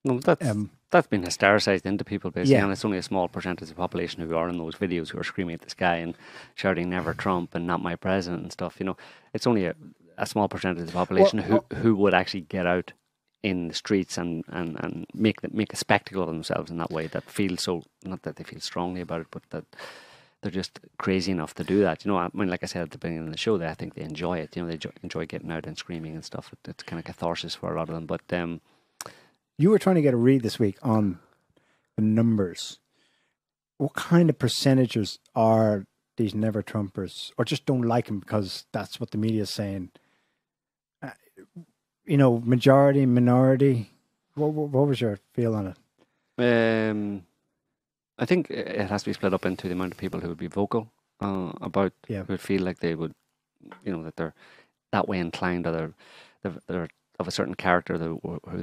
No, that's been hystericized into people, basically, and it's only a small percentage of the population who are in those videos who are screaming at the sky and shouting "Never Trump" and "Not my president" and stuff. It's only a small percentage of the population who would actually get out in the streets and make a spectacle of themselves in that way. That feel so, not that they feel strongly about it, but that they're just crazy enough to do that. Like I said at the beginning of the show, I think they enjoy it. They enjoy getting out and screaming and stuff. It's kind of catharsis for a lot of them. But you were trying to get a read this week on the numbers. What kind of percentages are these never Trumpers, or just don't like him because that's what the media is saying? Majority, minority. What was your feel on it? I think it has to be split up into the amount of people who would be vocal about, who would feel like they would, that they're that way inclined, or they're of a certain character where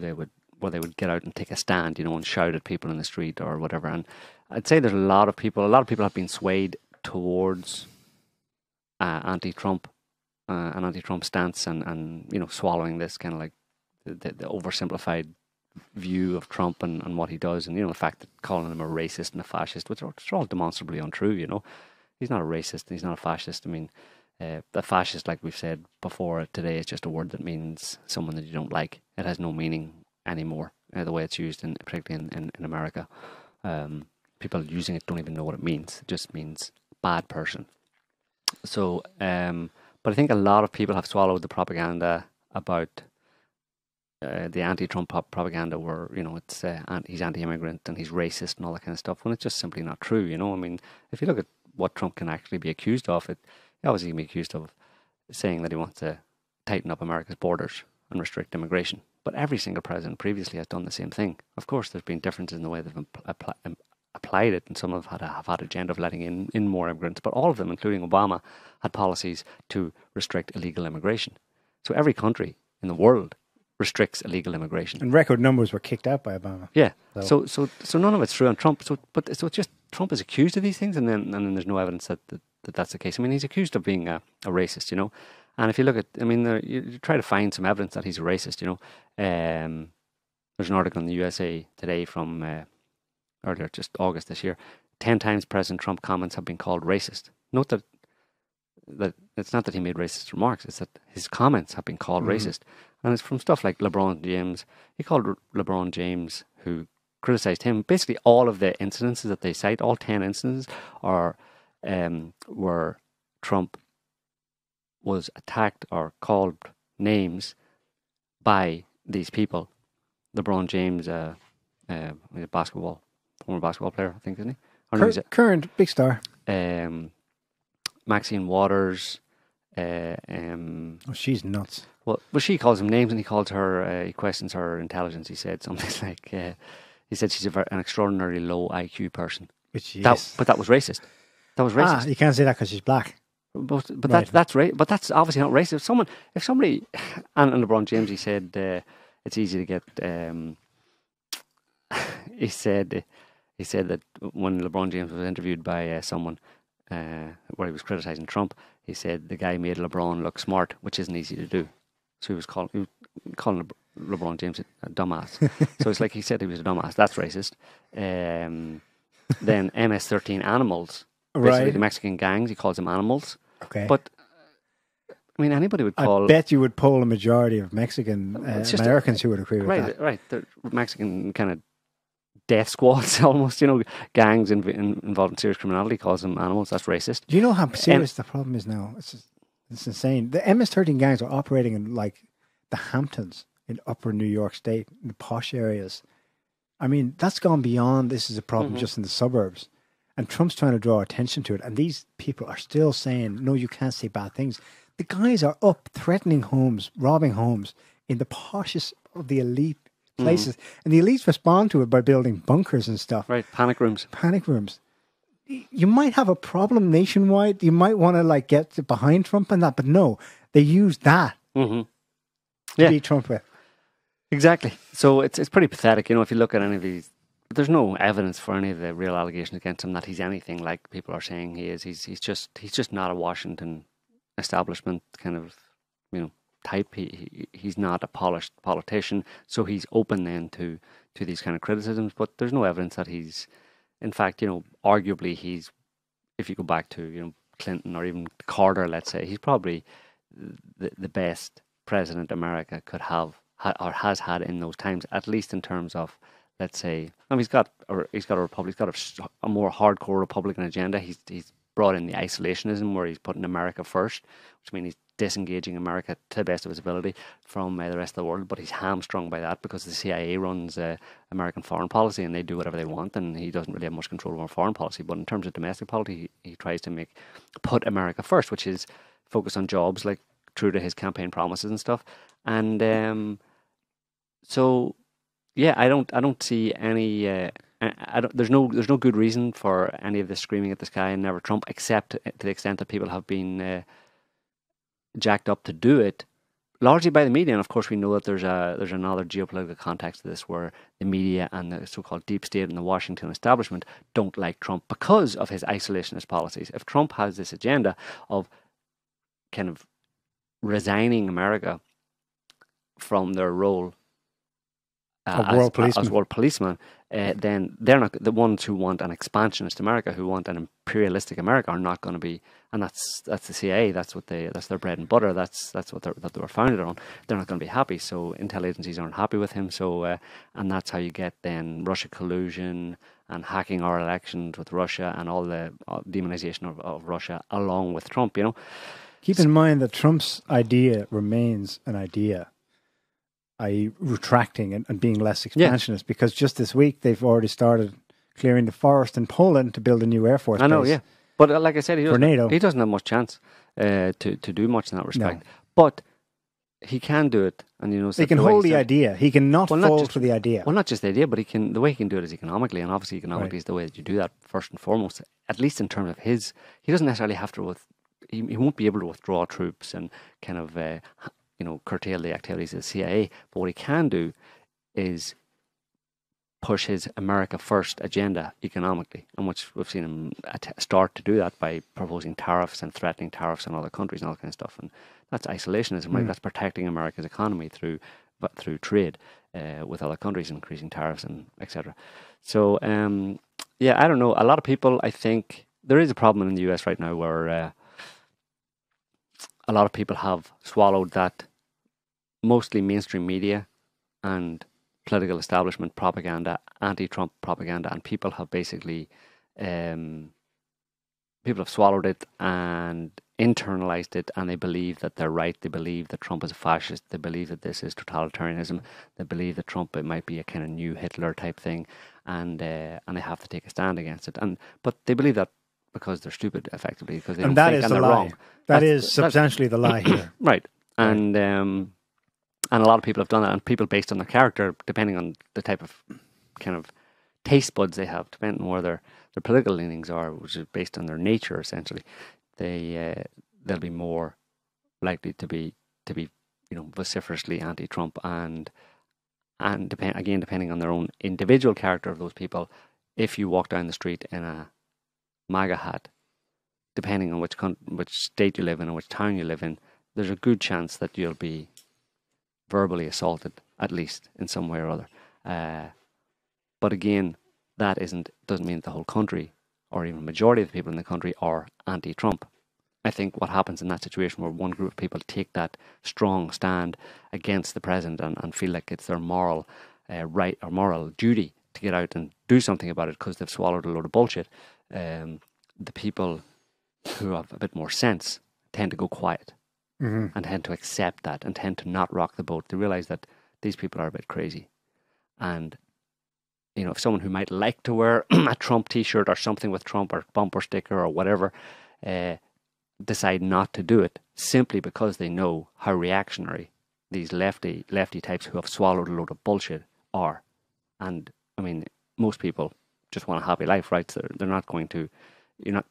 they would get out and take a stand, and shout at people in the street or whatever. And I'd say there's a lot of people have been swayed towards anti-Trump, an anti-Trump stance, and swallowing this kind of like the oversimplified view of Trump and what he does, and the fact that calling him a racist and a fascist, which are all demonstrably untrue. He's not a racist and he's not a fascist. I mean, the fascist, like we've said before today, is just a word that means someone that you don't like. It has no meaning anymore, the way it's used, particularly in America. People using it don't even know what it means. It just means bad person. So, but I think a lot of people have swallowed the propaganda about the anti-Trump propaganda, where it's he's anti-immigrant and he's racist and all that kind of stuff, when it's just simply not true. I mean, if you look at what Trump can actually be accused of, he obviously can be accused of saying that he wants to tighten up America's borders and restrict immigration. But every single president previously has done the same thing. Of course, there's been differences in the way they've applied it, and some have had an agenda of letting in more immigrants. But all of them, including Obama, had policies to restrict illegal immigration. So every country in the world restricts illegal immigration. And record numbers were kicked out by Obama. Yeah. So none of it's true on Trump. So it's just Trump is accused of these things, and then there's no evidence that that's the case. I mean, he's accused of being a racist, And if you look at, you try to find some evidence that he's a racist, There's an article in the USA Today from earlier, just August this year. 10 times President Trump comments have been called racist. Note that it's not that he made racist remarks, it's that his comments have been called racist. And it's from stuff like LeBron James. He called LeBron James, who criticized him. Basically, all of the incidences that they cite, all 10 instances, are where Trump was attacked or called names by these people. LeBron James, he's a former basketball player, I think, isn't he? Current big star. Maxine Waters. She's nuts. Well, she calls him names, and he calls her. He questions her intelligence. He said something like, he said she's an extraordinarily low IQ person. Which she is. But that was racist. That was racist. You can't say that because she's black. But right. But that's obviously not racist. If somebody, and LeBron James, he said it's easy to get. He said that when LeBron James was interviewed by someone where he was criticizing Trump, he said the guy made LeBron look smart, which isn't easy to do. So he was calling LeBron James a dumbass. So it's like he said he was a dumbass. That's racist. Then MS-13 animals, basically the Mexican gangs, he calls them animals. Okay. But I mean, anybody would I call. bet you would poll a majority of Mexican Americans who would agree with that. Right. The Mexican kind of death squads, almost, gangs involved in serious criminality calls them animals. That's racist. Do you know how serious the problem is now? It's insane. The MS-13 gangs are operating in like the Hamptons in upper New York State, in the posh areas. I mean, that's gone beyond this is a problem just in the suburbs. And Trump's trying to draw attention to it. And these people are still saying, no, you can't say bad things. The guys are up threatening homes, robbing homes in the poshest of the elite places. And the elites respond to it by building bunkers and stuff. Right, panic rooms. You might have a problem nationwide. You might want to like get behind Trump and that. But no, they use that to beat Trump with. Exactly. So it's pretty pathetic, if you look at any of these. There's no evidence for any of the real allegations against him that he's anything like people are saying he is. He's just not a Washington establishment kind of type. He's not a polished politician, so he's open then to these kind of criticisms. But there's no evidence that he's, in fact, arguably he's. If you go back to Clinton or even Carter, let's say, he's probably the best president America could have or has had in those times, at least in terms of. Let's say, he's got a republic. He's got a more hardcore Republican agenda. He's brought in the isolationism where he's putting America first, which means he's disengaging America to the best of his ability from the rest of the world. But he's hamstrung by that because the CIA runs American foreign policy and they do whatever they want, and he doesn't really have much control over foreign policy. But in terms of domestic policy, he tries to put America first, which is focus on jobs, like true to his campaign promises and stuff. And so. Yeah, I don't see any. There's no good reason for any of this screaming at the sky and never Trump, except to the extent that people have been jacked up to do it, largely by the media. And of course, we know that there's another geopolitical context to this, where the media and the so-called deep state and the Washington establishment don't like Trump because of his isolationist policies. If Trump has this agenda of kind of resigning America from their role. As world policeman, then they're not the ones who want an expansionist America, who want an imperialistic America, are not going to be, and that's the CIA. That's their bread and butter. That's what they were founded on. They're not going to be happy. So intel agencies aren't happy with him. So and that's how you get then Russia collusion and hacking our elections with Russia and all the demonization of Russia along with Trump. Keep in mind that Trump's idea remains an idea. I.e. retracting and being less expansionist, because just this week they've already started clearing the forest in Poland to build a new air force base. I know, yeah. But like I said, he doesn't have much chance to do much in that respect. No. But he can do it, and he can hold the idea. He can not fall for the idea. Well, not just the idea, but the way he can do it is economically, and obviously economically is the way that you do that first and foremost. At least in terms of his, he doesn't necessarily have to. He won't be able to withdraw troops and kind of. Curtail the activities of the CIA. But what he can do is push his America First agenda economically, and which we've seen him start to do that by proposing tariffs and threatening tariffs on other countries and all that kind of stuff. And that's isolationism, right? That's protecting America's economy through trade with other countries, increasing tariffs and etc. So, I don't know. A lot of people, I think, there is a problem in the US right now where a lot of people have swallowed that mostly mainstream media and political establishment propaganda, anti-Trump propaganda, and people have basically people have swallowed it and internalized it, and they believe that they're right. They believe that Trump is a fascist. They believe that this is totalitarianism. They believe that Trump, it might be a kind of new Hitler type thing, and they have to take a stand against it. But they believe that because they're stupid, effectively, because they don't think, and they're wrong. That is substantially the lie here. Right. And a lot of people have done that, and people based on their character, depending on the type of kind of taste buds they have, depending on where their political leanings are, which is based on their nature, essentially, they'll be more likely to be vociferously anti-Trump, and depending on their own individual character of those people, if you walk down the street in a MAGA hat, depending on which state you live in or which town you live in, there's a good chance that you'll be verbally assaulted, at least in some way or other. But again, that doesn't mean that the whole country, or even majority of the people in the country, are anti-Trump. I think what happens in that situation where one group of people take that strong stand against the president and feel like it's their moral right or moral duty to get out and do something about it because they've swallowed a load of bullshit, the people who have a bit more sense tend to go quiet and tend to accept that and tend to not rock the boat. They realize that these people are a bit crazy. And, you know, if someone who might like to wear a Trump t-shirt or something with Trump or bumper sticker or whatever, decide not to do it simply because they know how reactionary these lefty types who have swallowed a load of bullshit are. And I mean, most people just want a happy life, right? So they're not going to,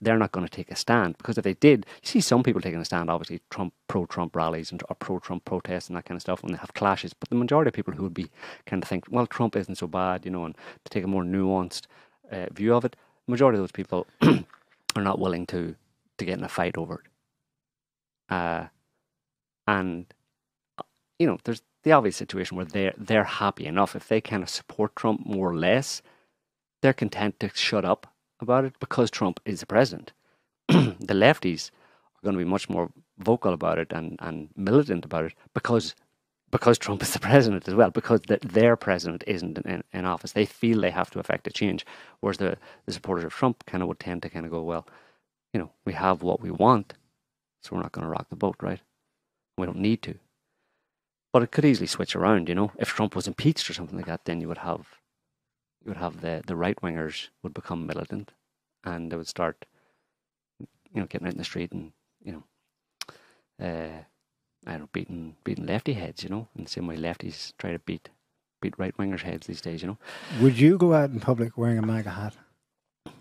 they're not going to take a stand, because if they did, you see some people taking a stand, obviously pro-Trump rallies or pro-Trump protests and that kind of stuff when they have clashes. But the majority of people who would be kind of think, well, Trump isn't so bad, you know, and to take a more nuanced view of it, the majority of those people are not willing to get in a fight over it. And you know, there's the obvious situation where they're happy enough if they kind of support Trump more or less. They're content to shut up about it because Trump is the president. The lefties are going to be much more vocal about it and militant about it because Trump is the president as well, because their president isn't in office. They feel they have to affect a change, whereas the supporters of Trump kind of would tend to kind of go, well, you know, we have what we want, so we're not going to rock the boat, right? We don't need to. But it could easily switch around, you know. If Trump was impeached or something like that, then you would have the right wingers would become militant, and they would start, you know, getting out in the street and, you know, I don't know, beating lefty heads, you know, in the same way lefties try to beat right wingers' heads these days, you know. Would you go out in public wearing a MAGA hat?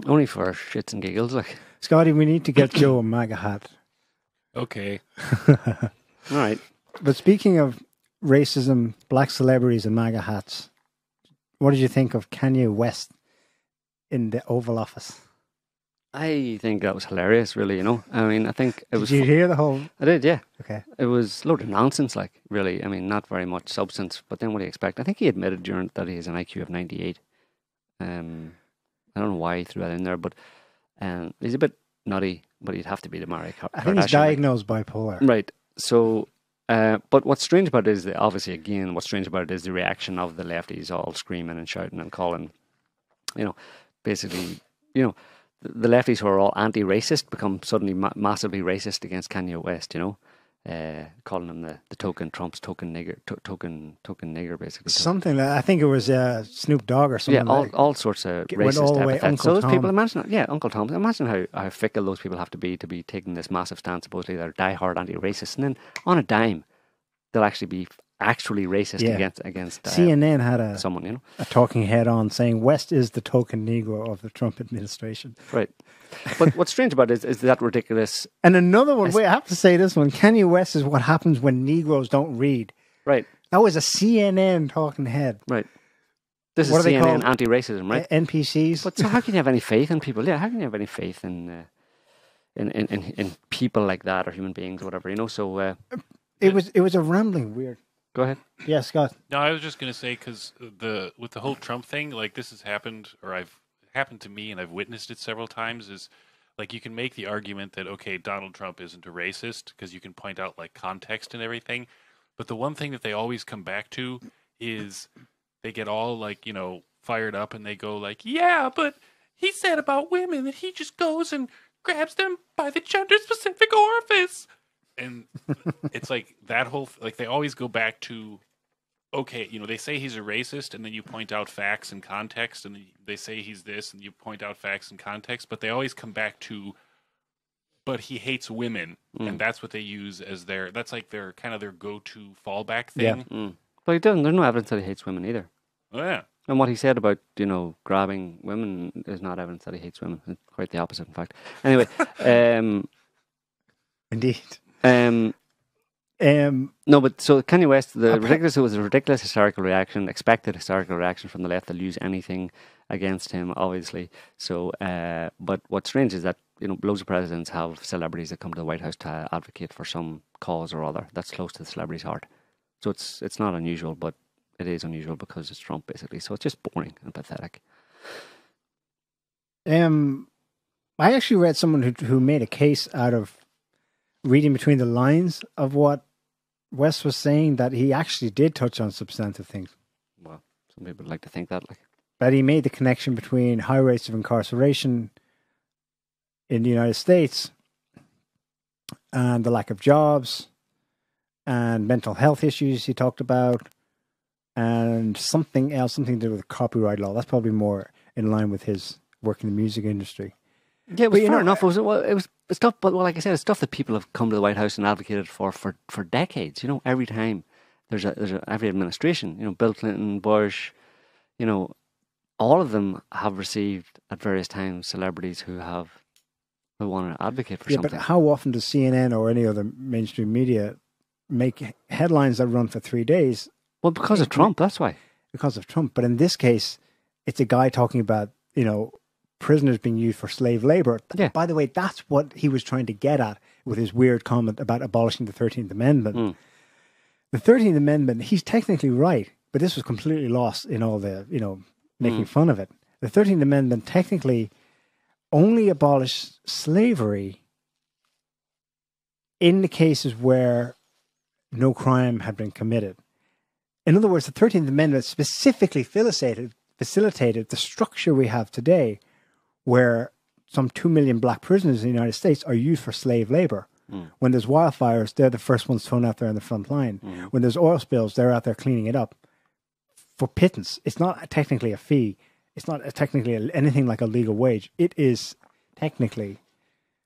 Only for shits and giggles, like. Scotty, we need to get Joe a MAGA hat. Okay. All right. But speaking of racism, black celebrities and MAGA hats, what did you think of Kanye West in the Oval Office? I think that was hilarious, really, you know. I mean, I think it was... Did you hear the whole... I did, yeah. Okay. It was a load of nonsense, like, really. I mean, not very much substance, but then what do you expect? I think he admitted during that he has an IQ of 98. I don't know why he threw that in there, but he's a bit nutty, but he'd have to be the Mariah Kardashian. I think he's diagnosed bipolar. Right. So... but what's strange about it is, obviously, again, what's strange about it is the reaction of the lefties all screaming and shouting and calling, you know, basically, you know, the lefties who are all anti-racist become suddenly massively racist against Kanye West, you know, calling him the token, Trump's token nigger, token nigger, basically. Something like, I think it was Snoop Dogg or something. Yeah, all sorts of racist epithets. So those people, imagine, Uncle Tom, imagine how fickle those people have to be taking this massive stance, supposedly they're diehard anti-racist, and then on a dime, they'll actually be racist against CNN had someone, you know, a talking head on saying West is the token Negro of the Trump administration. Right. But what's strange about it is that ridiculous. And another one, wait, I have to say this one. Kanye West is what happens when Negroes don't read. Right. That was a CNN talking head. Right. This is CNN anti-racism, right? NPCs. But so how can you have any faith in people? Yeah, how can you have any faith in people like that or human beings or whatever, you know? So it was a rambling weird. Go ahead. Yeah, Scott. No, I was just going to say, because with the whole Trump thing, like this has happened, or it happened to me and I've witnessed it several times, is like you can make the argument that, okay, Donald Trump isn't a racist because you can point out like context and everything. But the one thing that they always come back to is they get all like, you know, fired up and they go like, yeah, but he said about women that he just goes and grabs them by the gender-specific orifice. And it's like that whole, like they always go back to, okay, you know, they say he's a racist and then you point out facts and context, and they say he's this and you point out facts and context, but they always come back to, but he hates women. And that's what they use as that's like their kind of their go-to fallback thing. Yeah. But he doesn't, there's no evidence that he hates women either. Oh, yeah. And what he said about, you know, grabbing women is not evidence that he hates women. It's quite the opposite, in fact. Anyway. Indeed. No, but so Kanye West, it was a ridiculous historical reaction, expected historical reaction from the left. They'll use anything against him, obviously. So, but what's strange is that, you know, loads of presidents have celebrities that come to the White House to advocate for some cause or other that's close to the celebrity's heart. So it's not unusual, but it is unusual because it's Trump, basically. So it's just boring and pathetic. I actually read someone who made a case out of reading between the lines of what West was saying, that he actually did touch on substantive things. Well, some people like to think that, like. But he made the connection between high rates of incarceration in the United States and the lack of jobs and mental health issues he talked about, and something else, something to do with copyright law. That's probably more in line with his work in the music industry. Yeah, it was fair enough. It was stuff, but like I said, it's stuff that people have come to the White House and advocated for decades. You know, every time there's every administration. You know, Bill Clinton, Bush. You know, all of them have received at various times celebrities who want to advocate for something. But how often does CNN or any other mainstream media make headlines that run for 3 days? Well, because of Trump, that's why. Because of Trump. But in this case, it's a guy talking about, prisoners being used for slave labor. Yeah. By the way, that's what he was trying to get at with his weird comment about abolishing the 13th Amendment. Mm. The 13th Amendment, he's technically right, but this was completely lost in all the, making fun of it. The 13th Amendment technically only abolished slavery in the cases where no crime had been committed. In other words, the 13th Amendment specifically facilitated the structure we have today, where some 2 million black prisoners in the United States are used for slave labor. When there's wildfires, they're the first ones thrown out there in the front line. When there's oil spills, they're out there cleaning it up for pittance. It's not technically a fee. It's not technically anything like a legal wage. It is technically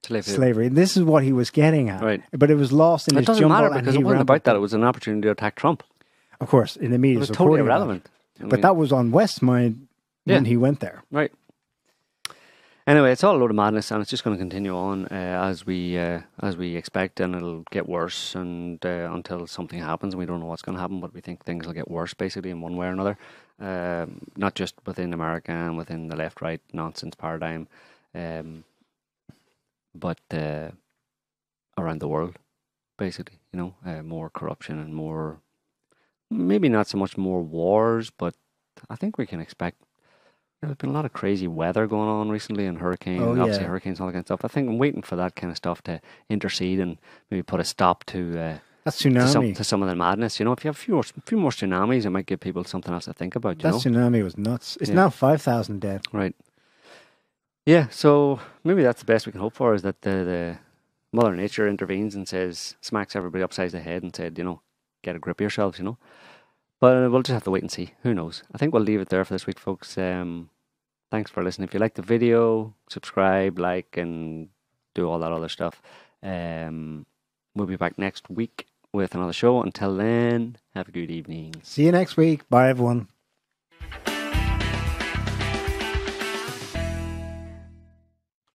slavery. And this is what he was getting at. Right. But it was lost in his jumble. It doesn't matter because it wasn't about that. It was an opportunity to attack Trump. Of course, in the media. It was totally irrelevant. But that was on West's mind when he went there. Right. Anyway, it's all a load of madness, and it's just going to continue on as we expect, and it'll get worse and until something happens. We don't know what's going to happen, but we think things will get worse, basically, in one way or another. Not just within America and within the left-right nonsense paradigm, but around the world, basically. More corruption and more, maybe not so much more wars, but I think we can expect. There's been a lot of crazy weather going on recently, and hurricanes, obviously hurricanes, all that kind of stuff. I think I'm waiting for that kind of stuff to intercede and maybe put a stop to that's tsunami. To some of the madness. If you have a few more tsunamis, it might give people something else to think about. That tsunami was nuts. It's now 5,000 dead. Right. Yeah, so maybe that's the best we can hope for, is that the Mother Nature intervenes and smacks everybody upside the head and said, get a grip of yourselves, But we'll just have to wait and see. Who knows? I think we'll leave it there for this week, folks. Thanks for listening. If you like the video, subscribe, like, and do all that other stuff. We'll be back next week with another show. Until then, have a good evening. See you next week. Bye, everyone.